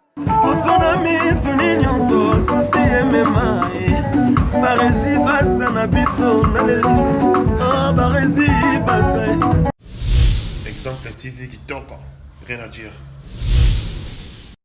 Speaker 7: Exemple TV qui toque, rien à dire.